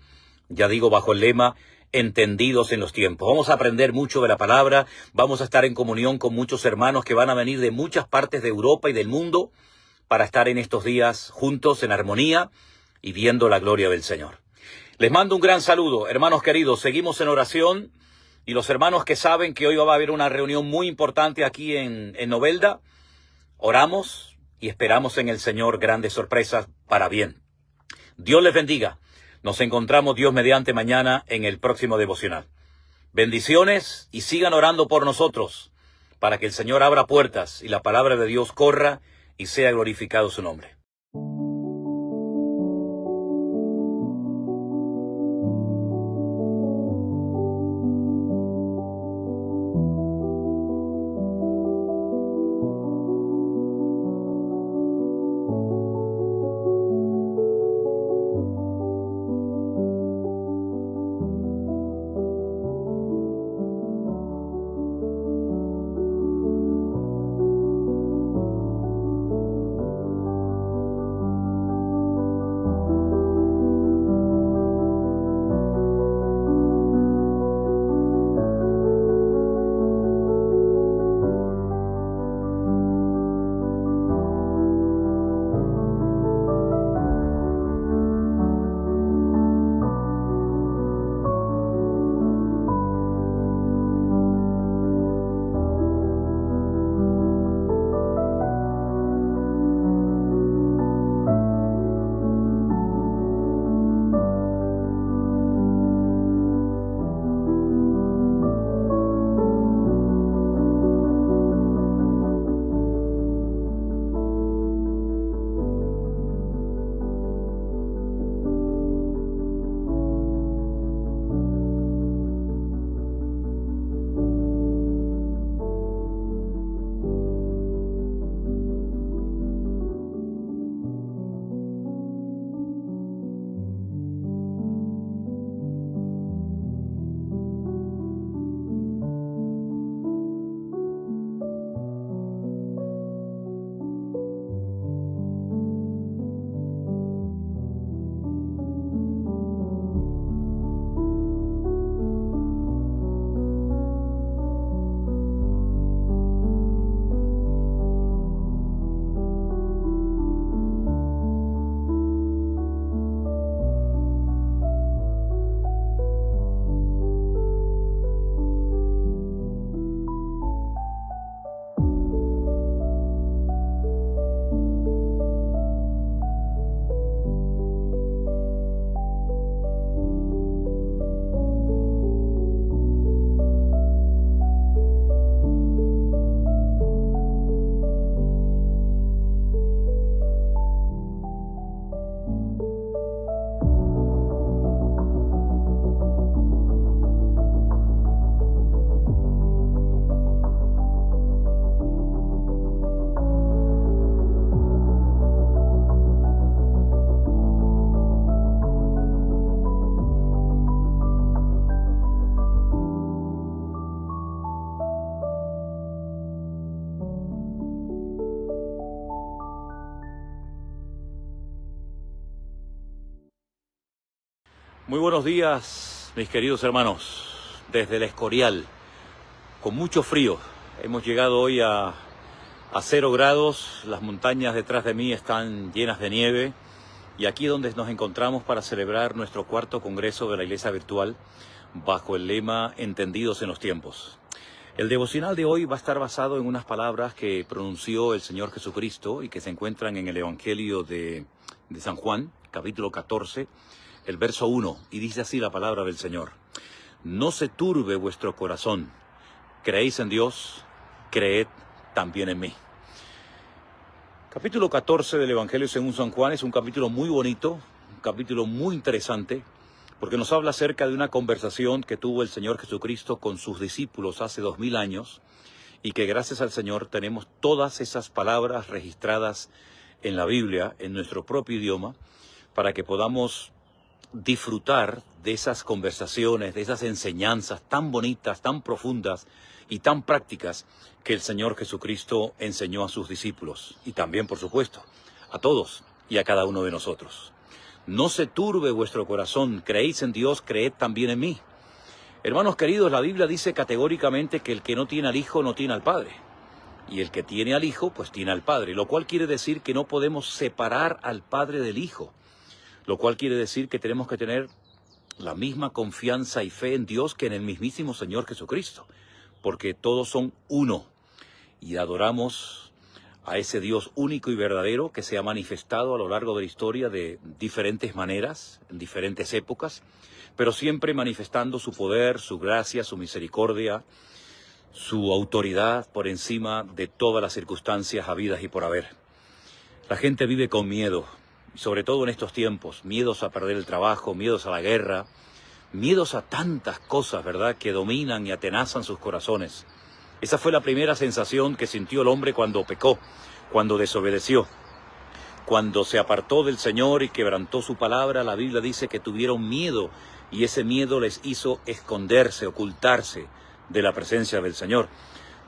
ya digo, bajo el lema entendidos en los tiempos. Vamos a aprender mucho de la palabra, vamos a estar en comunión con muchos hermanos que van a venir de muchas partes de Europa y del mundo para estar en estos días juntos en armonía y viendo la gloria del Señor. Les mando un gran saludo, hermanos queridos, seguimos en oración y los hermanos que saben que hoy va a haber una reunión muy importante aquí en Novelda, oramos y esperamos en el Señor grandes sorpresas para bien. Dios les bendiga. Nos encontramos Dios mediante mañana en el próximo devocional. Bendiciones y sigan orando por nosotros para que el Señor abra puertas y la palabra de Dios corra y sea glorificado su nombre. Muy buenos días, mis queridos hermanos, desde el Escorial, con mucho frío. Hemos llegado hoy a 0 grados, las montañas detrás de mí están llenas de nieve y aquí es donde nos encontramos para celebrar nuestro 4º congreso de la Iglesia Virtual bajo el lema Entendidos en los Tiempos. El devocional de hoy va a estar basado en unas palabras que pronunció el Señor Jesucristo y que se encuentran en el Evangelio de San Juan, capítulo 14, el verso 1, y dice así la palabra del Señor: no se turbe vuestro corazón, creéis en Dios, creed también en mí. Capítulo 14 del Evangelio según San Juan es un capítulo muy bonito, un capítulo muy interesante, porque nos habla acerca de una conversación que tuvo el Señor Jesucristo con sus discípulos hace 2000 años, y que gracias al Señor tenemos todas esas palabras registradas en la Biblia, en nuestro propio idioma, para que podamos disfrutar de esas conversaciones, de esas enseñanzas tan bonitas, tan profundas y tan prácticas que el Señor Jesucristo enseñó a sus discípulos y también, por supuesto, a todos y a cada uno de nosotros. No se turbe vuestro corazón, creéis en Dios, creed también en mí. Hermanos queridos, la Biblia dice categóricamente que el que no tiene al Hijo no tiene al Padre, y el que tiene al Hijo pues tiene al Padre, lo cual quiere decir que no podemos separar al Padre del Hijo. Lo cual quiere decir que tenemos que tener la misma confianza y fe en Dios que en el mismísimo Señor Jesucristo, porque todos son uno y adoramos a ese Dios único y verdadero que se ha manifestado a lo largo de la historia de diferentes maneras, en diferentes épocas, pero siempre manifestando su poder, su gracia, su misericordia, su autoridad por encima de todas las circunstancias habidas y por haber. La gente vive con miedo. Sobre todo en estos tiempos, miedos a perder el trabajo, miedos a la guerra, miedos a tantas cosas, ¿verdad?, que dominan y atenazan sus corazones. Esa fue la primera sensación que sintió el hombre cuando pecó, cuando desobedeció, cuando se apartó del Señor y quebrantó su palabra. La Biblia dice que tuvieron miedo y ese miedo les hizo esconderse, ocultarse de la presencia del Señor,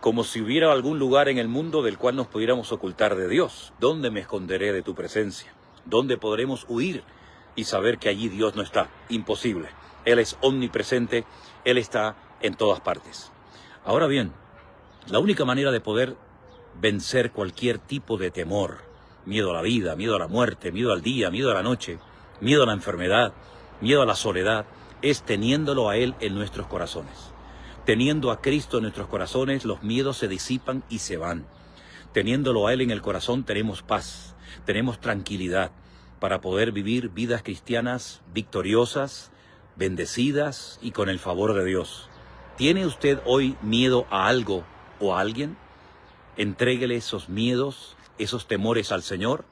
como si hubiera algún lugar en el mundo del cual nos pudiéramos ocultar de Dios. ¿Dónde me esconderé de tu presencia? ¿Dónde podremos huir y saber que allí Dios no está? Imposible. Él es omnipresente, Él está en todas partes. Ahora bien, la única manera de poder vencer cualquier tipo de temor, miedo a la vida, miedo a la muerte, miedo al día, miedo a la noche, miedo a la enfermedad, miedo a la soledad, es teniéndolo a Él en nuestros corazones. Teniendo a Cristo en nuestros corazones, los miedos se disipan y se van. Teniéndolo a Él en el corazón, tenemos paz, tenemos tranquilidad para poder vivir vidas cristianas victoriosas, bendecidas y con el favor de Dios. ¿Tiene usted hoy miedo a algo o a alguien? Entréguele esos miedos, esos temores al Señor,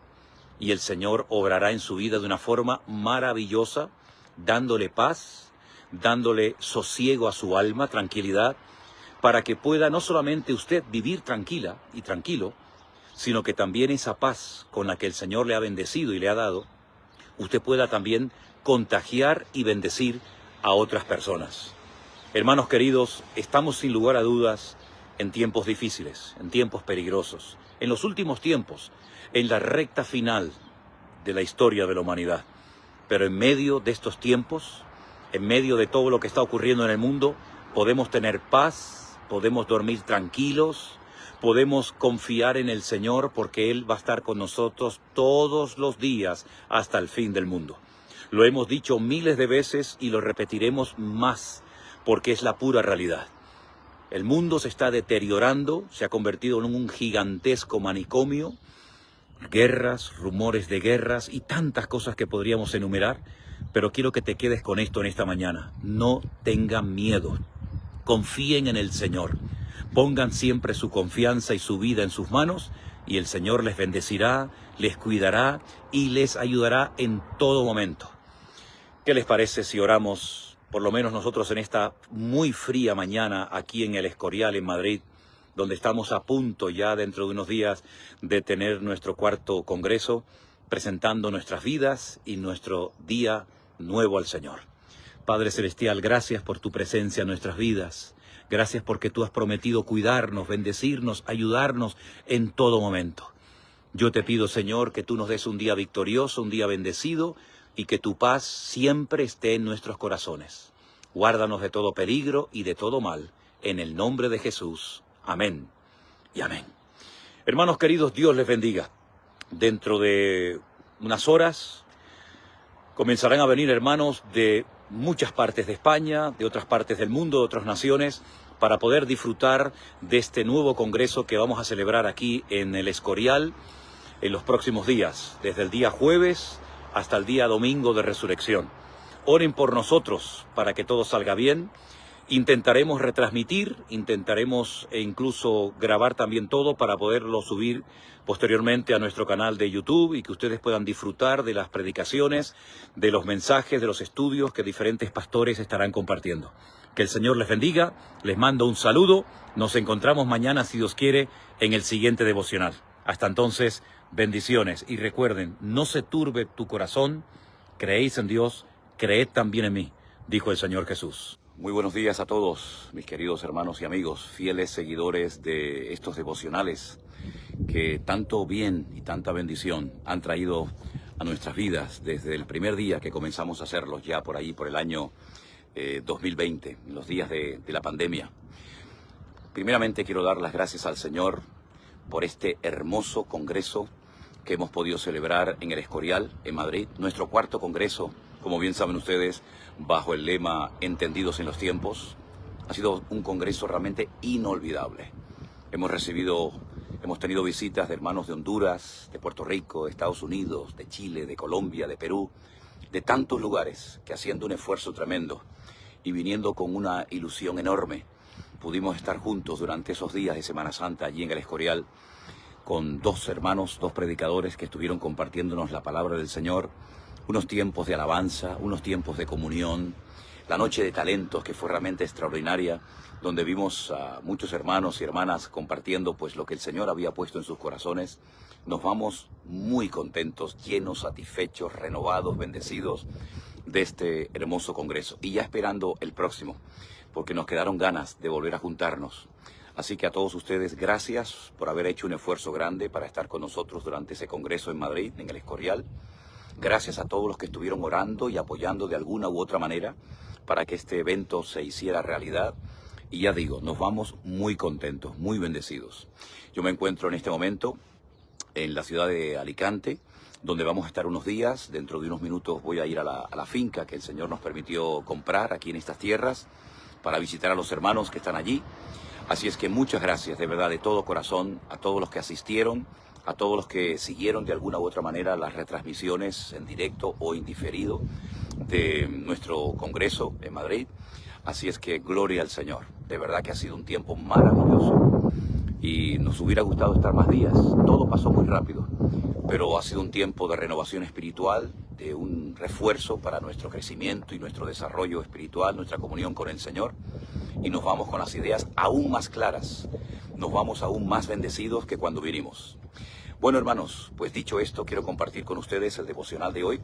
y el Señor obrará en su vida de una forma maravillosa, dándole paz, dándole sosiego a su alma, tranquilidad, para que pueda no solamente usted vivir tranquila y tranquilo, sino que también esa paz con la que el Señor le ha bendecido y le ha dado, usted pueda también contagiar y bendecir a otras personas. Hermanos queridos, estamos sin lugar a dudas en tiempos difíciles, en tiempos peligrosos, en los últimos tiempos, en la recta final de la historia de la humanidad. Pero en medio de estos tiempos, en medio de todo lo que está ocurriendo en el mundo, podemos tener paz, podemos dormir tranquilos, podemos confiar en el Señor porque Él va a estar con nosotros todos los días hasta el fin del mundo. Lo hemos dicho miles de veces y lo repetiremos más porque es la pura realidad. El mundo se está deteriorando, se ha convertido en un gigantesco manicomio, guerras, rumores de guerras y tantas cosas que podríamos enumerar, pero quiero que te quedes con esto en esta mañana. No tengan miedo, confíen en el Señor. Pongan siempre su confianza y su vida en sus manos y el Señor les bendecirá, les cuidará y les ayudará en todo momento. ¿Qué les parece si oramos, por lo menos nosotros en esta muy fría mañana aquí en el Escorial, en Madrid, donde estamos a punto ya dentro de unos días de tener nuestro 4º congreso, presentando nuestras vidas y nuestro día nuevo al Señor? Padre Celestial, gracias por tu presencia en nuestras vidas. Gracias porque tú has prometido cuidarnos, bendecirnos, ayudarnos en todo momento. Yo te pido, Señor, que tú nos des un día victorioso, un día bendecido y que tu paz siempre esté en nuestros corazones. Guárdanos de todo peligro y de todo mal, en el nombre de Jesús. Amén y amén. Hermanos queridos, Dios les bendiga. Dentro de unas horas comenzarán a venir hermanos de muchas partes de España, de otras partes del mundo, de otras naciones, para poder disfrutar de este nuevo congreso que vamos a celebrar aquí en el Escorial en los próximos días, desde el día jueves hasta el día domingo de resurrección. Oren por nosotros para que todo salga bien. Intentaremos retransmitir, intentaremos incluso grabar también todo para poderlo subir posteriormente a nuestro canal de YouTube y que ustedes puedan disfrutar de las predicaciones, de los mensajes, de los estudios que diferentes pastores estarán compartiendo. Que el Señor les bendiga, les mando un saludo, nos encontramos mañana si Dios quiere en el siguiente devocional. Hasta entonces, bendiciones y recuerden, no se turbe tu corazón, creéis en Dios, creed también en mí, dijo el Señor Jesús. Muy buenos días a todos, mis queridos hermanos y amigos, fieles seguidores de estos devocionales que tanto bien y tanta bendición han traído a nuestras vidas desde el primer día que comenzamos a hacerlos, ya por ahí, por el año 2020, en los días de la pandemia. Primeramente quiero dar las gracias al Señor por este hermoso congreso que hemos podido celebrar en el Escorial, en Madrid, nuestro cuarto congreso, como bien saben ustedes, bajo el lema Entendidos en los Tiempos. Ha sido un congreso realmente inolvidable. Hemos tenido visitas de hermanos de Honduras, de Puerto Rico, de Estados Unidos, de Chile, de Colombia, de Perú, de tantos lugares que haciendo un esfuerzo tremendo y viniendo con una ilusión enorme, pudimos estar juntos durante esos días de Semana Santa allí en el Escorial con dos hermanos, dos predicadores que estuvieron compartiéndonos la palabra del Señor, unos tiempos de alabanza, unos tiempos de comunión, la noche de talentos que fue realmente extraordinaria, donde vimos a muchos hermanos y hermanas compartiendo pues lo que el Señor había puesto en sus corazones. Nos vamos muy contentos, llenos, satisfechos, renovados, bendecidos de este hermoso congreso y ya esperando el próximo, porque nos quedaron ganas de volver a juntarnos. Así que a todos ustedes, gracias por haber hecho un esfuerzo grande para estar con nosotros durante ese congreso en Madrid, en el Escorial. Gracias a todos los que estuvieron orando y apoyando de alguna u otra manera para que este evento se hiciera realidad. Y ya digo, nos vamos muy contentos, muy bendecidos. Yo me encuentro en este momento en la ciudad de Alicante, donde vamos a estar unos días. Dentro de unos minutos voy a ir a la finca que el Señor nos permitió comprar aquí en estas tierras para visitar a los hermanos que están allí. Así es que muchas gracias, de verdad, de todo corazón, a todos los que asistieron, a todos los que siguieron de alguna u otra manera las retransmisiones en directo o indiferido de nuestro congreso en Madrid. Así es que gloria al Señor. De verdad que ha sido un tiempo maravilloso y nos hubiera gustado estar más días. Todo pasó muy rápido, pero ha sido un tiempo de renovación espiritual, de un refuerzo para nuestro crecimiento y nuestro desarrollo espiritual, nuestra comunión con el Señor. Y nos vamos con las ideas aún más claras, nos vamos aún más bendecidos que cuando vinimos. Bueno, hermanos, pues dicho esto, quiero compartir con ustedes el devocional de hoy,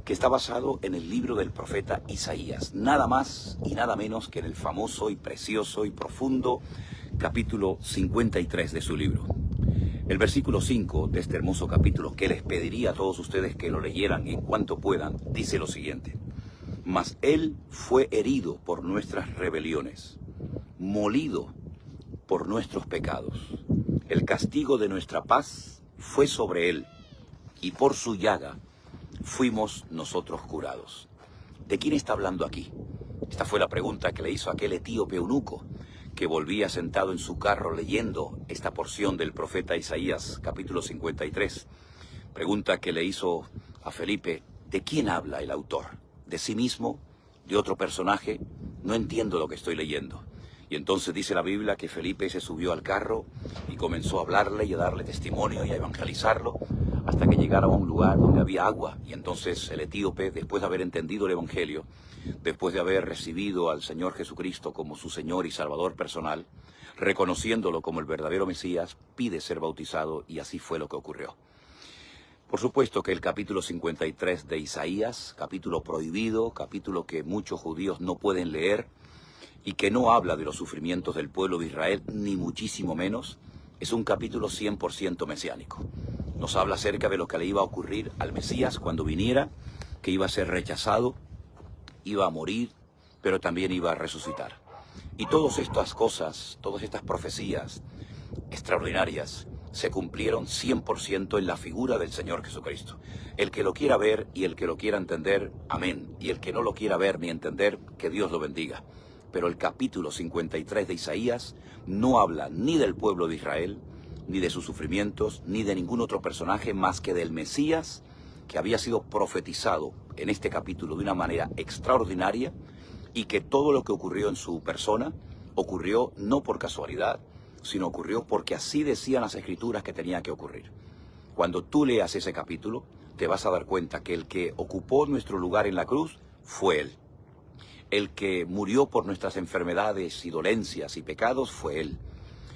que está basado en el libro del profeta Isaías, nada más y nada menos que en el famoso y precioso y profundo capítulo 53 de su libro. El versículo 5 de este hermoso capítulo, que les pediría a todos ustedes que lo leyeran en cuanto puedan, dice lo siguiente: Mas él fue herido por nuestras rebeliones, molido por nuestros pecados. El castigo de nuestra paz fue sobre él, y por su llaga fuimos nosotros curados. ¿De quién está hablando aquí? Esta fue la pregunta que le hizo aquel etíope eunuco, que volvía sentado en su carro leyendo esta porción del profeta Isaías, capítulo 53. Pregunta que le hizo a Felipe: ¿de quién habla el autor? ¿De sí mismo? ¿De otro personaje? No entiendo lo que estoy leyendo. Y entonces dice la Biblia que Felipe se subió al carro y comenzó a hablarle y a darle testimonio y a evangelizarlo hasta que llegaron a un lugar donde había agua. Y entonces el etíope, después de haber entendido el evangelio, después de haber recibido al Señor Jesucristo como su Señor y Salvador personal, reconociéndolo como el verdadero Mesías, pide ser bautizado, y así fue lo que ocurrió. Por supuesto que el capítulo 53 de Isaías, capítulo prohibido, capítulo que muchos judíos no pueden leer, y que no habla de los sufrimientos del pueblo de Israel, ni muchísimo menos, es un capítulo 100% mesiánico. Nos habla acerca de lo que le iba a ocurrir al Mesías cuando viniera, que iba a ser rechazado, iba a morir, pero también iba a resucitar. Y todas estas cosas, todas estas profecías extraordinarias se cumplieron 100% en la figura del Señor Jesucristo. El que lo quiera ver y el que lo quiera entender, amén. Y el que no lo quiera ver ni entender, que Dios lo bendiga. Pero el capítulo 53 de Isaías no habla ni del pueblo de Israel, ni de sus sufrimientos, ni de ningún otro personaje más que del Mesías, que había sido profetizado en este capítulo de una manera extraordinaria, y que todo lo que ocurrió en su persona ocurrió no por casualidad, sino ocurrió porque así decían las Escrituras que tenía que ocurrir. Cuando tú leas ese capítulo, te vas a dar cuenta que el que ocupó nuestro lugar en la cruz fue Él. El que murió por nuestras enfermedades y dolencias y pecados fue Él.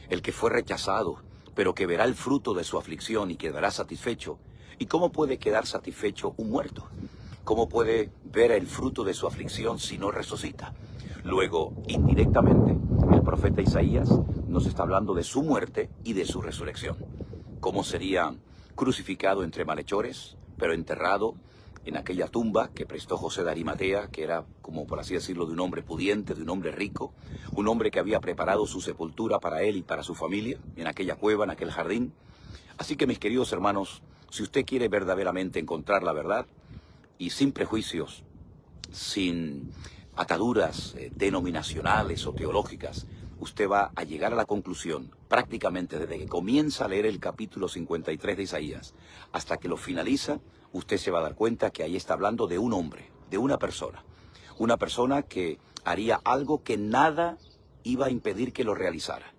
El que fue rechazado, pero que verá el fruto de su aflicción y quedará satisfecho. ¿Y cómo puede quedar satisfecho un muerto? ¿Cómo puede ver el fruto de su aflicción si no resucita? Luego, indirectamente, el profeta Isaías nos está hablando de su muerte y de su resurrección. Cómo sería crucificado entre malhechores, pero enterrado en aquella tumba que prestó José de Arimatea, que era, como por así decirlo, de un hombre pudiente, de un hombre rico, un hombre que había preparado su sepultura para él y para su familia, en aquella cueva, en aquel jardín. Así que, mis queridos hermanos, si usted quiere verdaderamente encontrar la verdad, y sin prejuicios, sin ataduras denominacionales o teológicas, usted va a llegar a la conclusión, prácticamente desde que comienza a leer el capítulo 53 de Isaías, hasta que lo finaliza, usted se va a dar cuenta que ahí está hablando de un hombre, de una persona que haría algo que nada iba a impedir que lo realizara,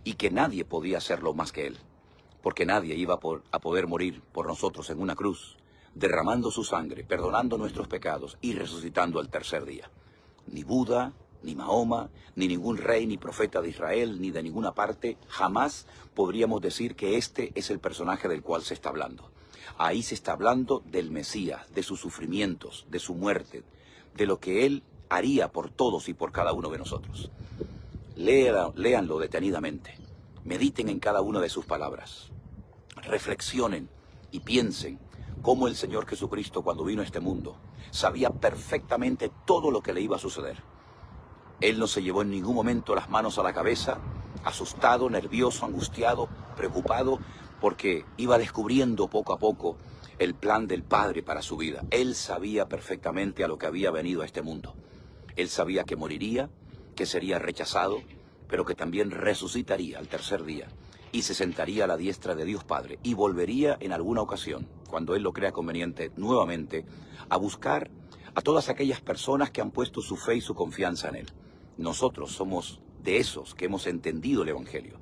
y que nadie podía hacerlo más que él, porque nadie iba a poder morir por nosotros en una cruz, derramando su sangre, perdonando nuestros pecados y resucitando al tercer día. Ni Buda, ni Mahoma, ni ningún rey ni profeta de Israel, ni de ninguna parte, jamás podríamos decir que este es el personaje del cual se está hablando. Ahí se está hablando del Mesías, de sus sufrimientos, de su muerte, de lo que Él haría por todos y por cada uno de nosotros. Léanlo detenidamente, mediten en cada una de sus palabras, reflexionen y piensen cómo el Señor Jesucristo, cuando vino a este mundo, sabía perfectamente todo lo que le iba a suceder. Él no se llevó en ningún momento las manos a la cabeza, asustado, nervioso, angustiado, preocupado, porque iba descubriendo poco a poco el plan del Padre para su vida. Él sabía perfectamente a lo que había venido a este mundo. Él sabía que moriría, que sería rechazado, pero que también resucitaría al tercer día y se sentaría a la diestra de Dios Padre y volvería en alguna ocasión, cuando Él lo crea conveniente, nuevamente a buscar a todas aquellas personas que han puesto su fe y su confianza en Él. Nosotros somos de esos que hemos entendido el Evangelio.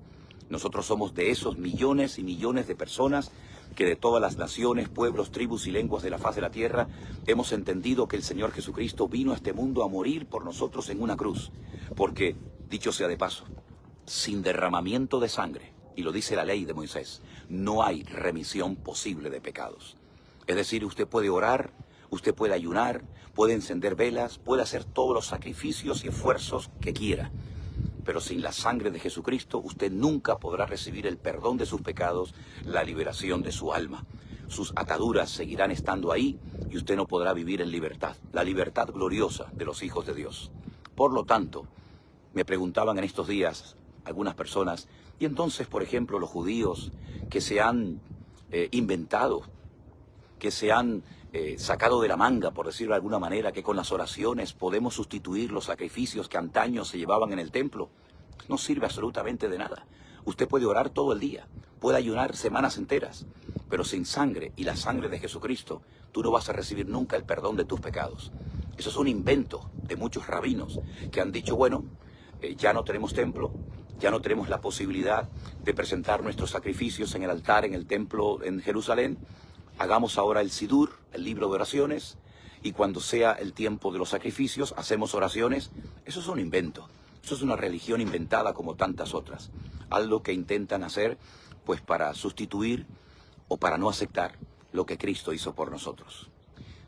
Nosotros somos de esos millones y millones de personas que de todas las naciones, pueblos, tribus y lenguas de la faz de la tierra hemos entendido que el Señor Jesucristo vino a este mundo a morir por nosotros en una cruz. Porque, dicho sea de paso, sin derramamiento de sangre, y lo dice la ley de Moisés, no hay remisión posible de pecados. Es decir, usted puede orar, usted puede ayunar, puede encender velas, puede hacer todos los sacrificios y esfuerzos que quiera. Pero sin la sangre de Jesucristo, usted nunca podrá recibir el perdón de sus pecados, la liberación de su alma. Sus ataduras seguirán estando ahí y usted no podrá vivir en libertad, la libertad gloriosa de los hijos de Dios. Por lo tanto, me preguntaban en estos días algunas personas, y entonces, por ejemplo, los judíos que se han inventado, que se han sacado de la manga, por decirlo de alguna manera, que con las oraciones podemos sustituir los sacrificios que antaño se llevaban en el templo, no sirve absolutamente de nada. Usted puede orar todo el día, puede ayunar semanas enteras, pero sin sangre y la sangre de Jesucristo, tú no vas a recibir nunca el perdón de tus pecados. Eso es un invento de muchos rabinos que han dicho, bueno, ya no tenemos templo, ya no tenemos la posibilidad de presentar nuestros sacrificios en el altar, en el templo en Jerusalén. Hagamos ahora el Sidur, el libro de oraciones, y cuando sea el tiempo de los sacrificios, hacemos oraciones. Eso es un invento. Eso es una religión inventada como tantas otras. Algo que intentan hacer, pues para sustituir o para no aceptar lo que Cristo hizo por nosotros.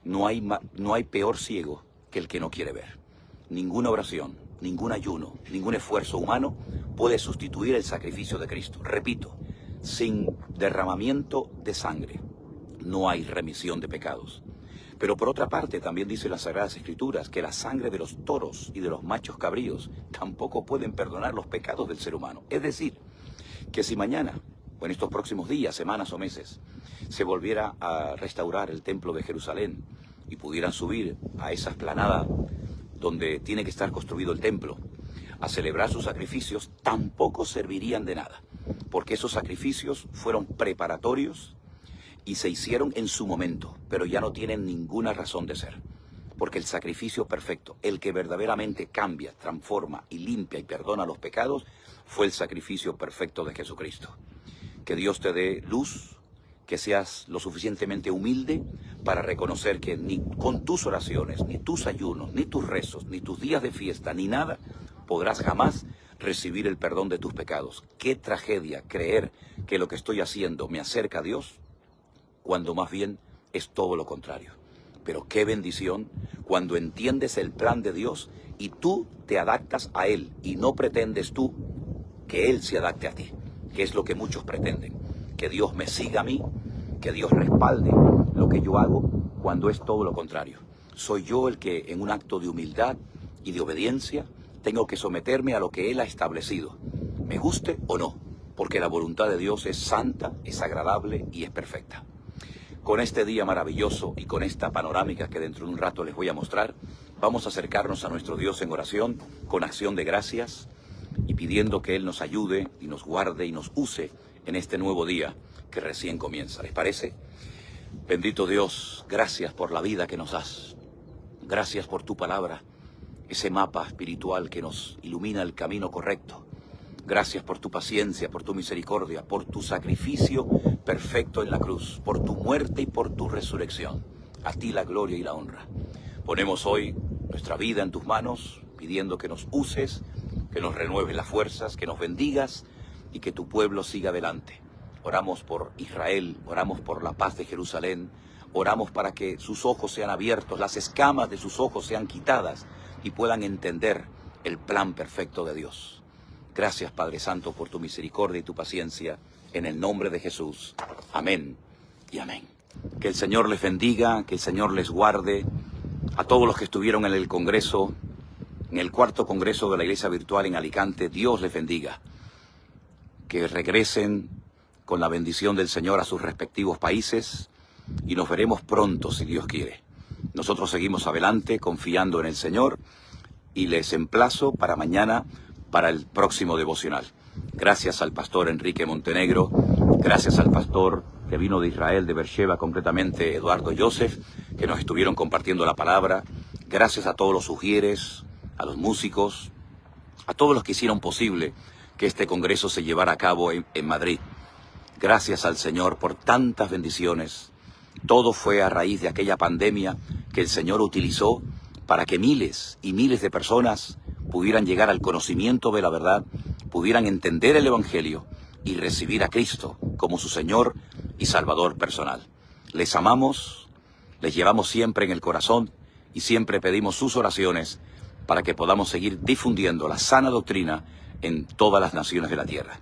No hay peor ciego que el que no quiere ver. Ninguna oración, ningún ayuno, ningún esfuerzo humano puede sustituir el sacrificio de Cristo. Repito, sin derramamiento de sangre no hay remisión de pecados. Pero por otra parte, también dice las Sagradas Escrituras que la sangre de los toros y de los machos cabríos tampoco pueden perdonar los pecados del ser humano. Es decir, que si mañana, o en estos próximos días, semanas o meses, se volviera a restaurar el templo de Jerusalén y pudieran subir a esa explanada donde tiene que estar construido el templo, a celebrar sus sacrificios, tampoco servirían de nada, porque esos sacrificios fueron preparatorios y se hicieron en su momento, pero ya no tienen ninguna razón de ser, porque el sacrificio perfecto, el que verdaderamente cambia, transforma y limpia y perdona los pecados, fue el sacrificio perfecto de Jesucristo. Que Dios te dé luz, que seas lo suficientemente humilde para reconocer que ni con tus oraciones, ni tus ayunos, ni tus rezos, ni tus días de fiesta, ni nada, podrás jamás recibir el perdón de tus pecados. Qué tragedia creer que lo que estoy haciendo me acerca a Dios, cuando más bien es todo lo contrario. Pero qué bendición cuando entiendes el plan de Dios y tú te adaptas a Él y no pretendes tú que Él se adapte a ti, que es lo que muchos pretenden. Que Dios me siga a mí, que Dios respalde lo que yo hago, cuando es todo lo contrario. Soy yo el que, en un acto de humildad y de obediencia, tengo que someterme a lo que Él ha establecido, me guste o no, porque la voluntad de Dios es santa, es agradable y es perfecta. Con este día maravilloso y con esta panorámica que dentro de un rato les voy a mostrar, vamos a acercarnos a nuestro Dios en oración, con acción de gracias y pidiendo que Él nos ayude y nos guarde y nos use en este nuevo día que recién comienza. ¿Les parece? Bendito Dios, gracias por la vida que nos das. Gracias por tu palabra, ese mapa espiritual que nos ilumina el camino correcto. Gracias por tu paciencia, por tu misericordia, por tu sacrificio perfecto en la cruz, por tu muerte y por tu resurrección. A ti la gloria y la honra. Ponemos hoy nuestra vida en tus manos, pidiendo que nos uses, que nos renueves las fuerzas, que nos bendigas y que tu pueblo siga adelante. Oramos por Israel, oramos por la paz de Jerusalén, oramos para que sus ojos sean abiertos, las escamas de sus ojos sean quitadas y puedan entender el plan perfecto de Dios. Gracias, Padre Santo, por tu misericordia y tu paciencia, en el nombre de Jesús. Amén y amén. Que el Señor les bendiga, que el Señor les guarde. A todos los que estuvieron en el Congreso, en el 4º Congreso de la Iglesia Virtual en Alicante, Dios les bendiga. Que regresen con la bendición del Señor a sus respectivos países y nos veremos pronto, si Dios quiere. Nosotros seguimos adelante confiando en el Señor y les emplazo para mañana para el próximo devocional. Gracias al pastor Enrique Montenegro, gracias al pastor que vino de Israel, de Beersheba, concretamente Eduardo Joseph, que nos estuvieron compartiendo la palabra. Gracias a todos los ujieres, a los músicos, a todos los que hicieron posible que este congreso se llevara a cabo en Madrid. Gracias al Señor por tantas bendiciones. Todo fue a raíz de aquella pandemia que el Señor utilizó para que miles y miles de personas pudieran llegar al conocimiento de la verdad, pudieran entender el Evangelio y recibir a Cristo como su Señor y Salvador personal. Les amamos, les llevamos siempre en el corazón y siempre pedimos sus oraciones para que podamos seguir difundiendo la sana doctrina en todas las naciones de la tierra.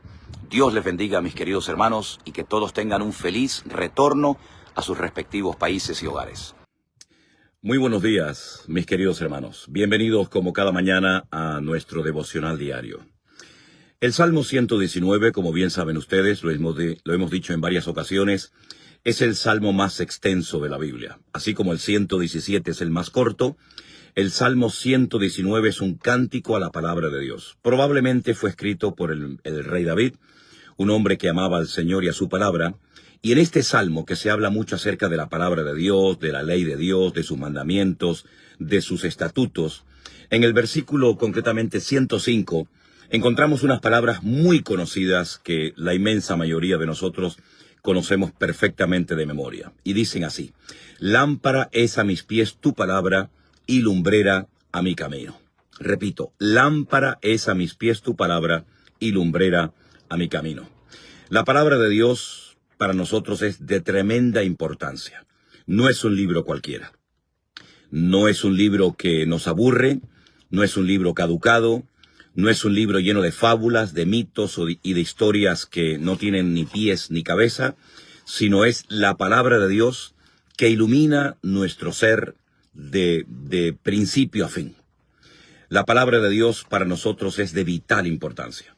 Dios les bendiga, mis queridos hermanos, y que todos tengan un feliz retorno a sus respectivos países y hogares. Muy buenos días, mis queridos hermanos. Bienvenidos como cada mañana a nuestro devocional diario. El Salmo 119, como bien saben ustedes, lo hemos dicho en varias ocasiones, es el salmo más extenso de la Biblia. Así como el 117 es el más corto, el Salmo 119 es un cántico a la palabra de Dios. Probablemente fue escrito por el rey David, un hombre que amaba al Señor y a su palabra. Y en este salmo, que se habla mucho acerca de la palabra de Dios, de la ley de Dios, de sus mandamientos, de sus estatutos, en el versículo concretamente 105, encontramos unas palabras muy conocidas que la inmensa mayoría de nosotros conocemos perfectamente de memoria. Y dicen así: lámpara es a mis pies tu palabra y lumbrera a mi camino. Repito, lámpara es a mis pies tu palabra y lumbrera a mi camino. La palabra de Dios para nosotros es de tremenda importancia. No es un libro cualquiera. No es un libro que nos aburre, no es un libro caducado, no es un libro lleno de fábulas, de mitos y de historias que no tienen ni pies ni cabeza, sino es la palabra de Dios que ilumina nuestro ser de principio a fin. La palabra de Dios para nosotros es de vital importancia,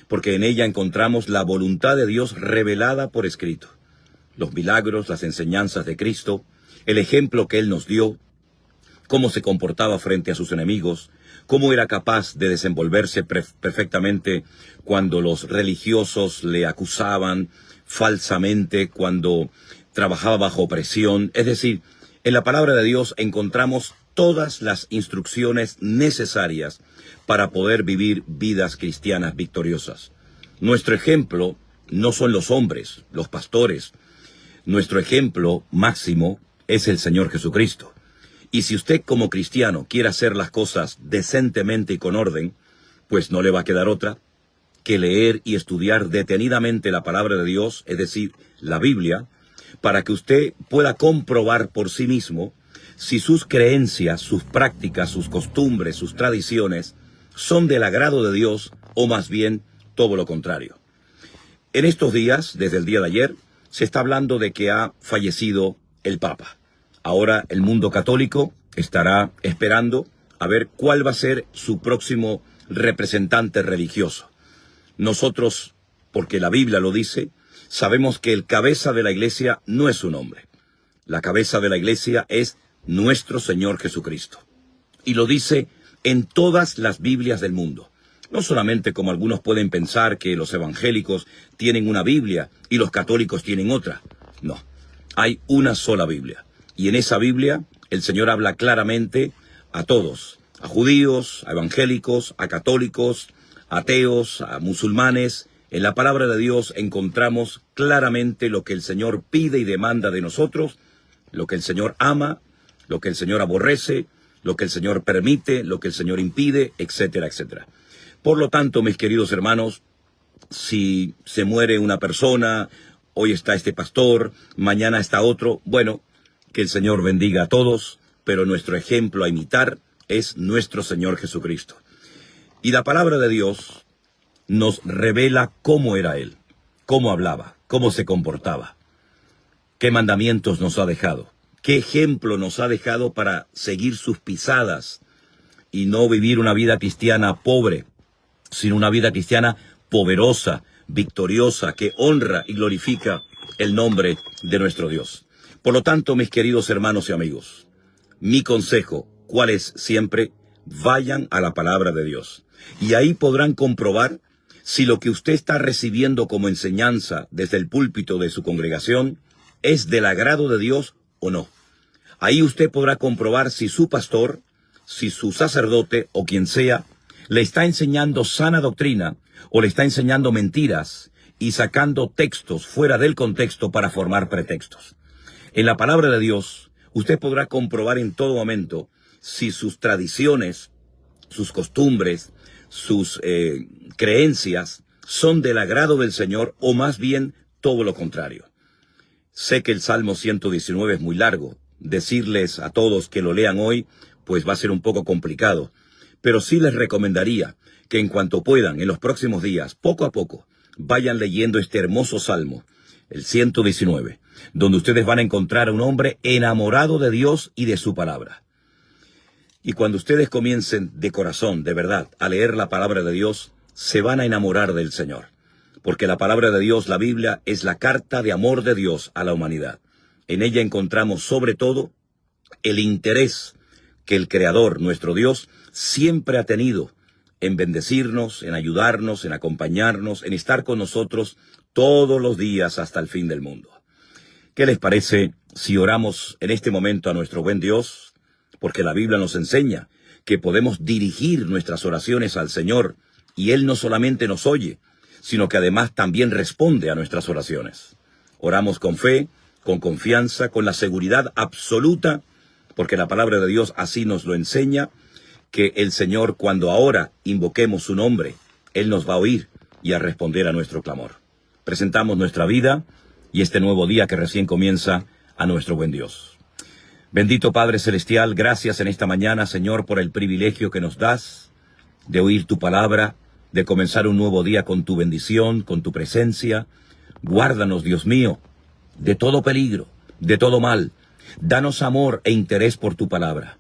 porque en ella encontramos la voluntad de Dios revelada por escrito, los milagros, las enseñanzas de Cristo, el ejemplo que Él nos dio, cómo se comportaba frente a sus enemigos, cómo era capaz de desenvolverse perfectamente cuando los religiosos le acusaban falsamente, cuando trabajaba bajo opresión. Es decir, en la palabra de Dios encontramos todas las instrucciones necesarias para poder vivir vidas cristianas victoriosas. Nuestro ejemplo no son los hombres, los pastores. Nuestro ejemplo máximo es el Señor Jesucristo. Y si usted como cristiano quiere hacer las cosas decentemente y con orden, pues no le va a quedar otra que leer y estudiar detenidamente la palabra de Dios, es decir, la Biblia, para que usted pueda comprobar por sí mismo si sus creencias, sus prácticas, sus costumbres, sus tradiciones son del agrado de Dios o más bien todo lo contrario. En estos días, desde el día de ayer, se está hablando de que ha fallecido el Papa. Ahora el mundo católico estará esperando a ver cuál va a ser su próximo representante religioso. Nosotros, porque la Biblia lo dice, sabemos que el cabeza de la iglesia no es un hombre. La cabeza de la iglesia es nuestro Señor Jesucristo. Y lo dice en todas las Biblias del mundo. No solamente como algunos pueden pensar que los evangélicos tienen una Biblia y los católicos tienen otra. No, hay una sola Biblia. Y en esa Biblia el Señor habla claramente a todos, a judíos, a evangélicos, a católicos, a ateos, a musulmanes. En la palabra de Dios encontramos claramente lo que el Señor pide y demanda de nosotros, lo que el Señor ama, lo que el Señor aborrece, lo que el Señor permite, lo que el Señor impide, etcétera, etcétera. Por lo tanto, mis queridos hermanos, si se muere una persona, hoy está este pastor, mañana está otro, bueno, que el Señor bendiga a todos, pero nuestro ejemplo a imitar es nuestro Señor Jesucristo. Y la palabra de Dios nos revela cómo era Él, cómo hablaba, cómo se comportaba, qué mandamientos nos ha dejado, qué ejemplo nos ha dejado para seguir sus pisadas y no vivir una vida cristiana pobre, sino una vida cristiana poderosa, victoriosa, que honra y glorifica el nombre de nuestro Dios. Por lo tanto, mis queridos hermanos y amigos, mi consejo, ¿cuál es siempre? Vayan a la palabra de Dios. Y ahí podrán comprobar si lo que usted está recibiendo como enseñanza desde el púlpito de su congregación es del agrado de Dios o no. Ahí usted podrá comprobar si su pastor, si su sacerdote o quien sea, le está enseñando sana doctrina o le está enseñando mentiras y sacando textos fuera del contexto para formar pretextos. En la palabra de Dios, usted podrá comprobar en todo momento si sus tradiciones, sus costumbres, sus creencias son del agrado del Señor o más bien todo lo contrario. Sé que el Salmo 119 es muy largo. Decirles a todos que lo lean hoy, pues va a ser un poco complicado. Pero sí les recomendaría que en cuanto puedan, en los próximos días, poco a poco, vayan leyendo este hermoso Salmo, el 119, donde ustedes van a encontrar a un hombre enamorado de Dios y de su palabra. Y cuando ustedes comiencen de corazón, de verdad, a leer la palabra de Dios, se van a enamorar del Señor. Porque la palabra de Dios, la Biblia, es la carta de amor de Dios a la humanidad. En ella encontramos sobre todo el interés que el Creador, nuestro Dios, siempre ha tenido en bendecirnos, en ayudarnos, en acompañarnos, en estar con nosotros todos los días hasta el fin del mundo. ¿Qué les parece si oramos en este momento a nuestro buen Dios? Porque la Biblia nos enseña que podemos dirigir nuestras oraciones al Señor y Él no solamente nos oye, sino que además también responde a nuestras oraciones. Oramos con fe, con confianza, con la seguridad absoluta, porque la palabra de Dios así nos lo enseña, que el Señor, cuando ahora invoquemos su nombre, Él nos va a oír y a responder a nuestro clamor. Presentamos nuestra vida y este nuevo día que recién comienza a nuestro buen Dios. Bendito Padre Celestial, gracias en esta mañana, Señor, por el privilegio que nos das de oír tu palabra, de comenzar un nuevo día con tu bendición, con tu presencia. Guárdanos, Dios mío, de todo peligro, de todo mal. Danos amor e interés por tu palabra.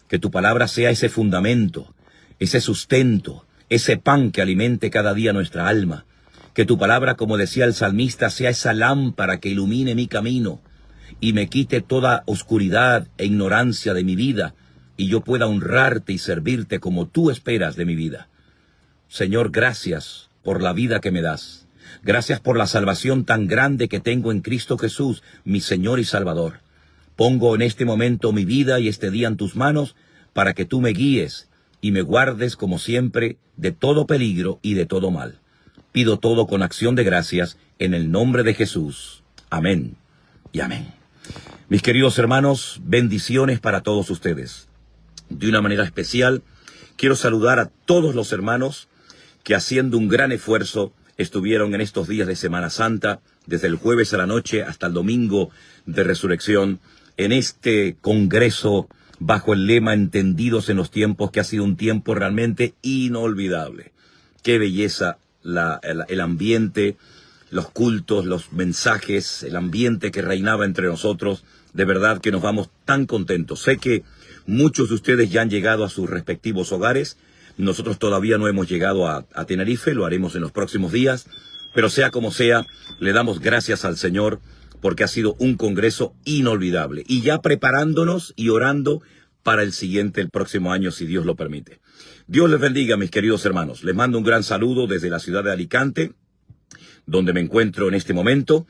Que tu palabra sea ese fundamento, ese sustento, ese pan que alimente cada día nuestra alma. Que tu palabra, como decía el salmista, sea esa lámpara que ilumine mi camino y me quite toda oscuridad e ignorancia de mi vida, y yo pueda honrarte y servirte como tú esperas de mi vida. Señor, gracias por la vida que me das. Gracias por la salvación tan grande que tengo en Cristo Jesús, mi Señor y Salvador. Pongo en este momento mi vida y este día en tus manos para que tú me guíes y me guardes como siempre de todo peligro y de todo mal. Pido todo con acción de gracias en el nombre de Jesús. Amén y amén. Mis queridos hermanos, bendiciones para todos ustedes. De una manera especial, quiero saludar a todos los hermanos que haciendo un gran esfuerzo estuvieron en estos días de Semana Santa, desde el jueves a la noche hasta el domingo de Resurrección, en este congreso bajo el lema Entendidos en los Tiempos, que ha sido un tiempo realmente inolvidable. Qué belleza el ambiente, los cultos, los mensajes, el ambiente que reinaba entre nosotros. De verdad que nos vamos tan contentos. Sé que muchos de ustedes ya han llegado a sus respectivos hogares. Nosotros todavía no hemos llegado a Tenerife, lo haremos en los próximos días. Pero sea como sea, le damos gracias al Señor porque ha sido un congreso inolvidable. Y ya preparándonos y orando para el siguiente, el próximo año, si Dios lo permite. Dios les bendiga, mis queridos hermanos. Les mando un gran saludo desde la ciudad de Alicante, donde me encuentro en este momento.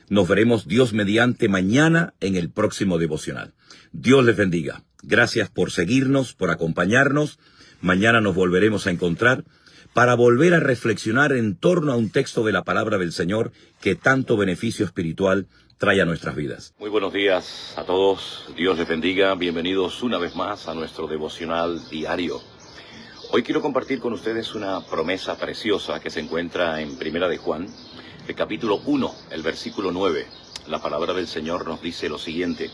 Nos veremos, Dios mediante, mañana en el próximo devocional. Dios les bendiga. Gracias por seguirnos, por acompañarnos. Mañana nos volveremos a encontrar para volver a reflexionar en torno a un texto de la palabra del Señor que tanto beneficio espiritual trae a nuestras vidas. Muy buenos días a todos. Dios les bendiga. Bienvenidos una vez más a nuestro devocional diario. Hoy quiero compartir con ustedes una promesa preciosa que se encuentra en Primera de Juan, el capítulo 1, el versículo 9. La palabra del Señor nos dice lo siguiente: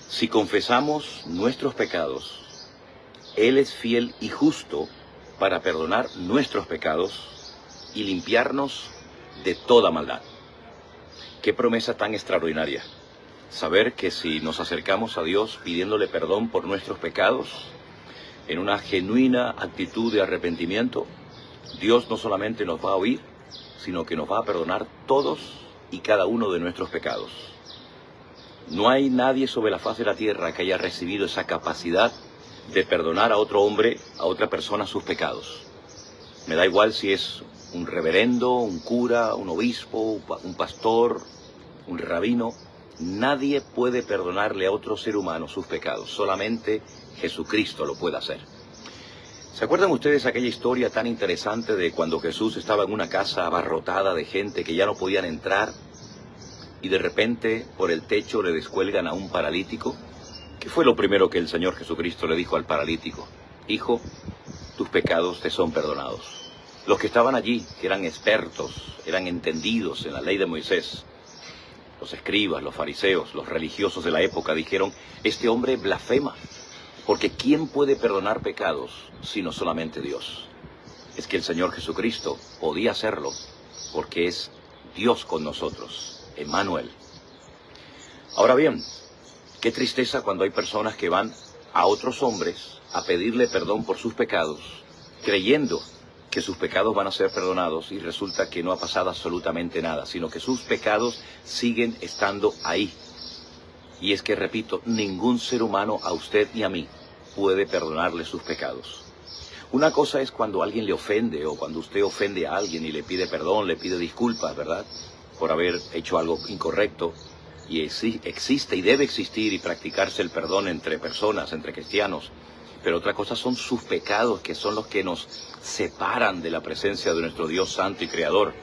si confesamos nuestros pecados, Él es fiel y justo para perdonar nuestros pecados y limpiarnos de toda maldad. Qué promesa tan extraordinaria. Saber que si nos acercamos a Dios pidiéndole perdón por nuestros pecados, en una genuina actitud de arrepentimiento, Dios no solamente nos va a oír, sino que nos va a perdonar todos y cada uno de nuestros pecados. No hay nadie sobre la faz de la tierra que haya recibido esa capacidad de perdonar a otro hombre, a otra persona, sus pecados. Me da igual si es un reverendo, un cura, un obispo, un pastor, un rabino. Nadie puede perdonarle a otro ser humano sus pecados. Solamente Jesucristo lo puede hacer. ¿Se acuerdan ustedes aquella historia tan interesante de cuando Jesús estaba en una casa abarrotada de gente que ya no podían entrar y de repente por el techo le descuelgan a un paralítico? ¿Qué fue lo primero que el Señor Jesucristo le dijo al paralítico? Hijo, tus pecados te son perdonados. Los que estaban allí, que eran expertos, eran entendidos en la ley de Moisés, los escribas, los fariseos, los religiosos de la época, dijeron: este hombre blasfema, porque ¿quién puede perdonar pecados sino solamente Dios? Es que el Señor Jesucristo podía hacerlo, porque es Dios con nosotros, Emmanuel. Ahora bien, qué tristeza cuando hay personas que van a otros hombres a pedirle perdón por sus pecados, creyendo que sus pecados van a ser perdonados, y resulta que no ha pasado absolutamente nada, sino que sus pecados siguen estando ahí. Y es que, repito, ningún ser humano, a usted ni a mí, puede perdonarle sus pecados. Una cosa es cuando alguien le ofende, o cuando usted ofende a alguien y le pide perdón, le pide disculpas, ¿verdad?, por haber hecho algo incorrecto. Y existe y debe existir y practicarse el perdón entre personas, entre cristianos. Pero otra cosa son sus pecados, que son los que nos separan de la presencia de nuestro Dios Santo y Creador.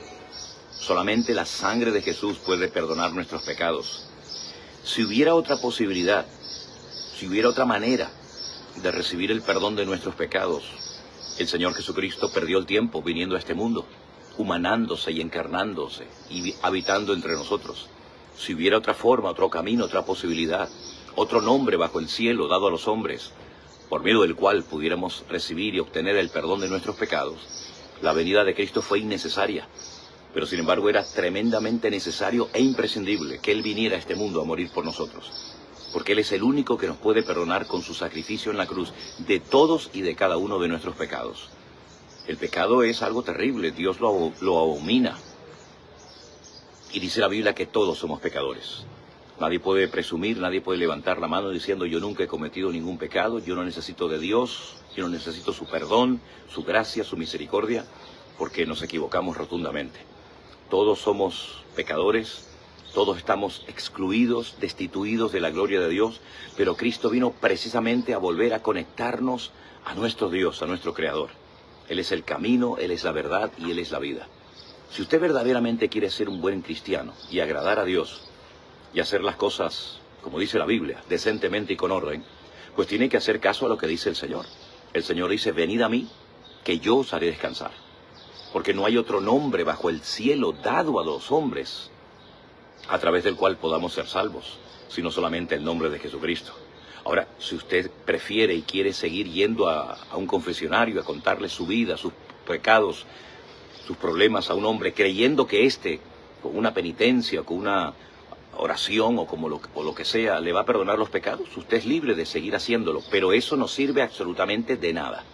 Solamente la sangre de Jesús puede perdonar nuestros pecados. Si hubiera otra posibilidad, si hubiera otra manera de recibir el perdón de nuestros pecados, el Señor Jesucristo perdió el tiempo viniendo a este mundo, humanándose y encarnándose y habitando entre nosotros. Si hubiera otra forma, otro camino, otra posibilidad, otro nombre bajo el cielo dado a los hombres, por medio del cual pudiéramos recibir y obtener el perdón de nuestros pecados, la venida de Cristo fue innecesaria. Pero sin embargo era tremendamente necesario e imprescindible que Él viniera a este mundo a morir por nosotros. porque Él es el único que nos puede perdonar con su sacrificio en la cruz de todos y de cada uno de nuestros pecados. El pecado es algo terrible, Dios lo abomina. Y dice la Biblia que todos somos pecadores. Nadie puede presumir, nadie puede levantar la mano diciendo yo nunca he cometido ningún pecado, yo no necesito de Dios, yo no necesito su perdón, su gracia, su misericordia, porque nos equivocamos rotundamente. Todos somos pecadores, todos estamos excluidos, destituidos de la gloria de Dios, pero Cristo vino precisamente a volver a conectarnos a nuestro Dios, a nuestro Creador. Él es el camino, Él es la verdad y Él es la vida. Si usted verdaderamente quiere ser un buen cristiano y agradar a Dios y hacer las cosas, como dice la Biblia, decentemente y con orden, pues tiene que hacer caso a lo que dice el Señor. El Señor dice, venid a mí, que yo os haré descansar. Porque no hay otro nombre bajo el cielo dado a los hombres a través del cual podamos ser salvos, sino solamente el nombre de Jesucristo. Ahora, si usted prefiere y quiere seguir yendo a un confesionario a contarle su vida, sus pecados, sus problemas a un hombre, creyendo que con una penitencia, con una oración o lo que sea, le va a perdonar los pecados, usted es libre de seguir haciéndolo, pero eso no sirve absolutamente de nada.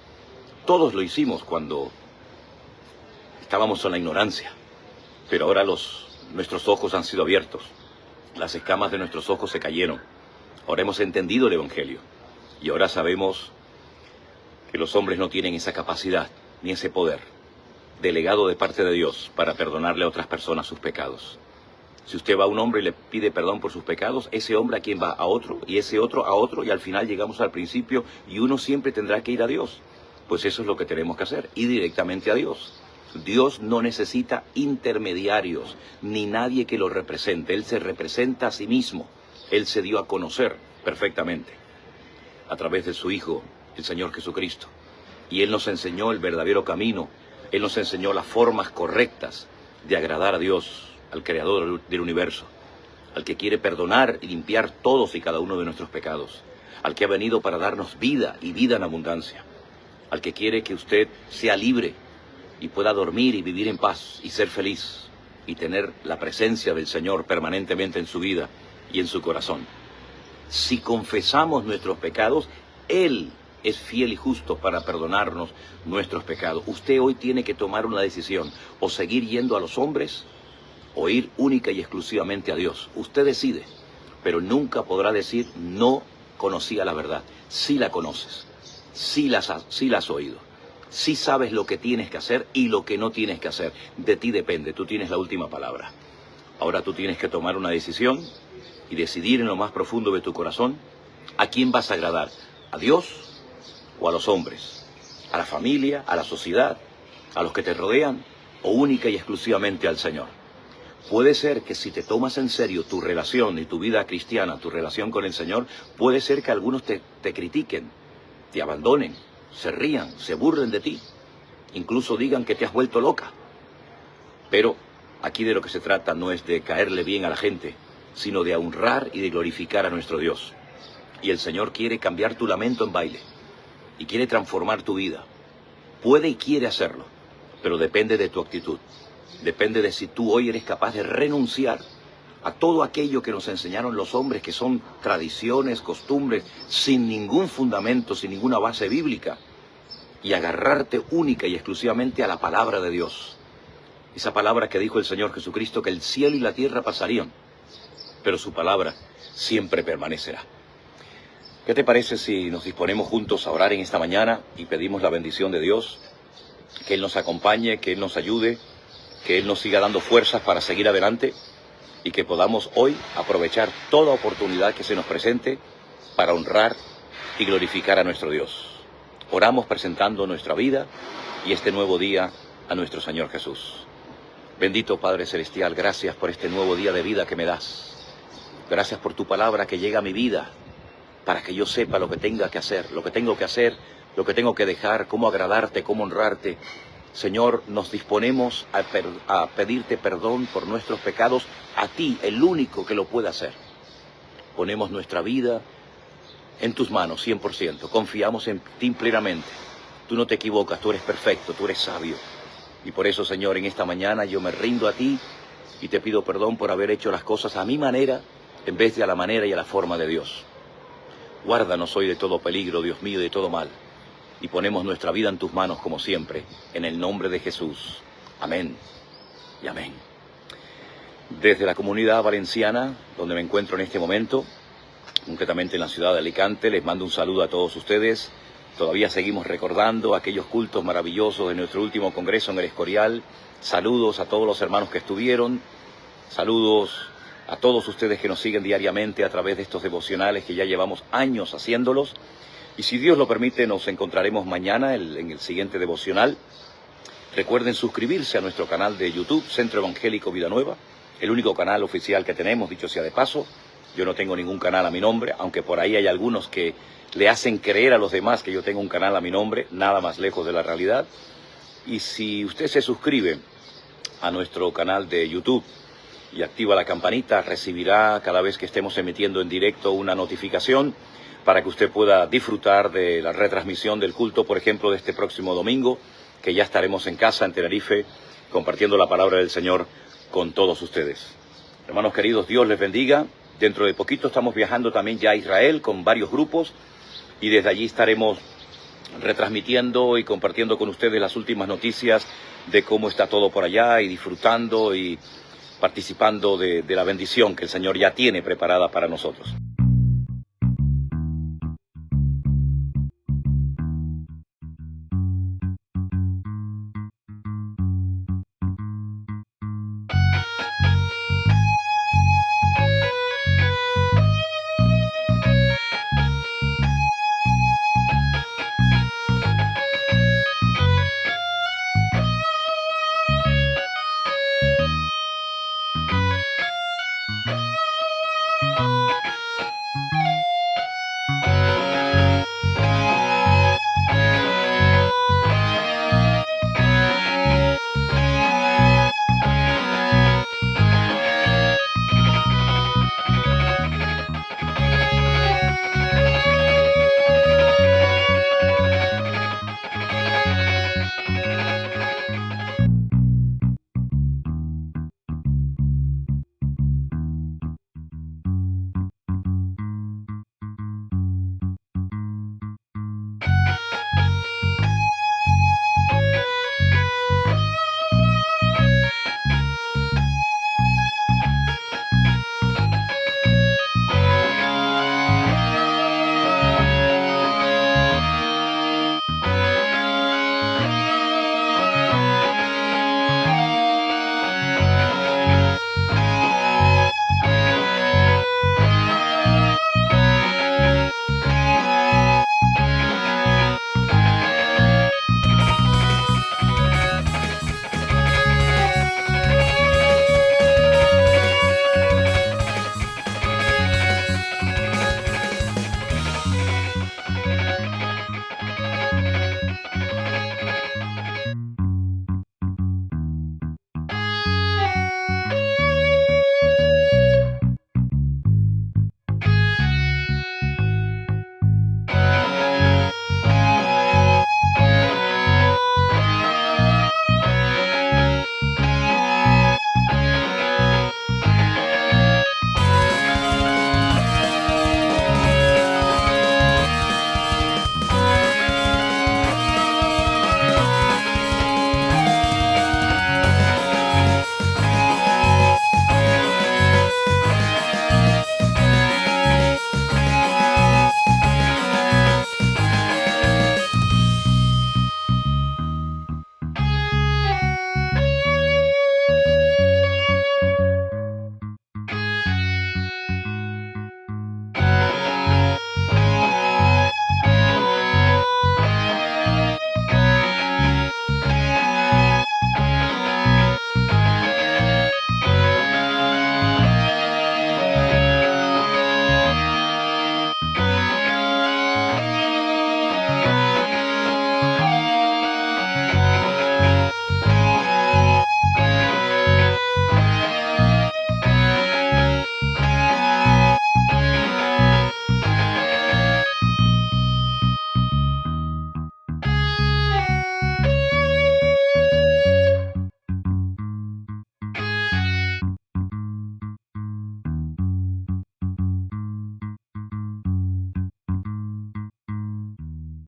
Todos lo hicimos cuando estábamos en la ignorancia, pero ahora nuestros ojos han sido abiertos, las escamas de nuestros ojos se cayeron, ahora hemos entendido el Evangelio, y ahora sabemos que los hombres no tienen esa capacidad, ni ese poder, delegado de parte de Dios, para perdonarle a otras personas sus pecados. Si usted va a un hombre y le pide perdón por sus pecados, ese hombre a quien va a otro, y ese otro a otro, y al final llegamos al principio, y uno siempre tendrá que ir a Dios. Pues eso es lo que tenemos que hacer, ir directamente a Dios. Dios no necesita intermediarios, ni nadie que lo represente. Él se representa a sí mismo. Él se dio a conocer perfectamente a través de su Hijo, el Señor Jesucristo. Y Él nos enseñó el verdadero camino. Él nos enseñó las formas correctas de agradar a Dios, al Creador del universo, al que quiere perdonar y limpiar todos y cada uno de nuestros pecados, al que ha venido para darnos vida y vida en abundancia, al que quiere que usted sea libre y pueda dormir y vivir en paz y ser feliz y tener la presencia del Señor permanentemente en su vida y en su corazón. Si confesamos nuestros pecados, Él es fiel y justo para perdonarnos nuestros pecados. Usted hoy tiene que tomar una decisión, o seguir yendo a los hombres, o ir única y exclusivamente a Dios. Usted decide, pero nunca podrá decir, no conocía la verdad. Sí la conoces, sí la has oído, sí sabes lo que tienes que hacer y lo que no tienes que hacer. De ti depende, tú tienes la última palabra. Ahora tú tienes que tomar una decisión y decidir en lo más profundo de tu corazón a quién vas a agradar, a Dios o a los hombres, a la familia, a la sociedad, a los que te rodean, o única y exclusivamente al Señor. Puede ser que si te tomas en serio tu relación y tu vida cristiana, tu relación con el Señor, puede ser que algunos te critiquen, te abandonen, se rían, se burlen de ti, incluso digan que te has vuelto loca. Pero aquí de lo que se trata no es de caerle bien a la gente, sino de honrar y de glorificar a nuestro Dios. Y el Señor quiere cambiar tu lamento en baile y quiere transformar tu vida. Puede y quiere hacerlo, pero depende de tu actitud. Depende de si tú hoy eres capaz de renunciar a todo aquello que nos enseñaron los hombres, que son tradiciones, costumbres, sin ningún fundamento, sin ninguna base bíblica, y agarrarte única y exclusivamente a la palabra de Dios. Esa palabra que dijo el Señor Jesucristo, que el cielo y la tierra pasarían, pero su palabra siempre permanecerá. ¿Qué te parece si nos disponemos juntos a orar en esta mañana y pedimos la bendición de Dios? Que Él nos acompañe, que Él nos ayude, que Él nos siga dando fuerzas para seguir adelante y que podamos hoy aprovechar toda oportunidad que se nos presente para honrar y glorificar a nuestro Dios. Oramos presentando nuestra vida y este nuevo día a nuestro Señor Jesús. Bendito Padre Celestial, gracias por este nuevo día de vida que me das. Gracias por tu palabra que llega a mi vida para que yo sepa lo que tenga que hacer, lo que tengo que hacer, lo que tengo que dejar, cómo agradarte, cómo honrarte. Señor, nos disponemos a pedirte perdón por nuestros pecados a ti, el único que lo puede hacer. Ponemos nuestra vida en tus manos, 100%. Confiamos en ti plenamente. Tú no te equivocas, tú eres perfecto, tú eres sabio. Y por eso, Señor, en esta mañana yo me rindo a ti y te pido perdón por haber hecho las cosas a mi manera en vez de a la manera y a la forma de Dios. Guárdanos hoy de todo peligro, Dios mío, y de todo mal. Y ponemos nuestra vida en tus manos como siempre, en el nombre de Jesús. Amén y amén. Desde la Comunidad Valenciana, donde me encuentro en este momento, concretamente en la ciudad de Alicante, les mando un saludo a todos ustedes. Todavía seguimos recordando aquellos cultos maravillosos de nuestro último congreso en el Escorial. Saludos a todos los hermanos que estuvieron. Saludos a todos ustedes que nos siguen diariamente a través de estos devocionales que ya llevamos años haciéndolos. Y si Dios lo permite, nos encontraremos mañana en el siguiente devocional. Recuerden suscribirse a nuestro canal de YouTube, Centro Evangélico Vida Nueva, el único canal oficial que tenemos, dicho sea de paso. Yo no tengo ningún canal a mi nombre, aunque por ahí hay algunos que le hacen creer a los demás que yo tengo un canal a mi nombre, nada más lejos de la realidad. Y si usted se suscribe a nuestro canal de YouTube y activa la campanita, recibirá cada vez que estemos emitiendo en directo una notificación para que usted pueda disfrutar de la retransmisión del culto, por ejemplo, de este próximo domingo, que ya estaremos en casa, en Tenerife, compartiendo la palabra del Señor con todos ustedes. Hermanos queridos, Dios les bendiga. Dentro de poquito estamos viajando también ya a Israel con varios grupos y desde allí estaremos retransmitiendo y compartiendo con ustedes las últimas noticias de cómo está todo por allá y disfrutando y participando de la bendición que el Señor ya tiene preparada para nosotros.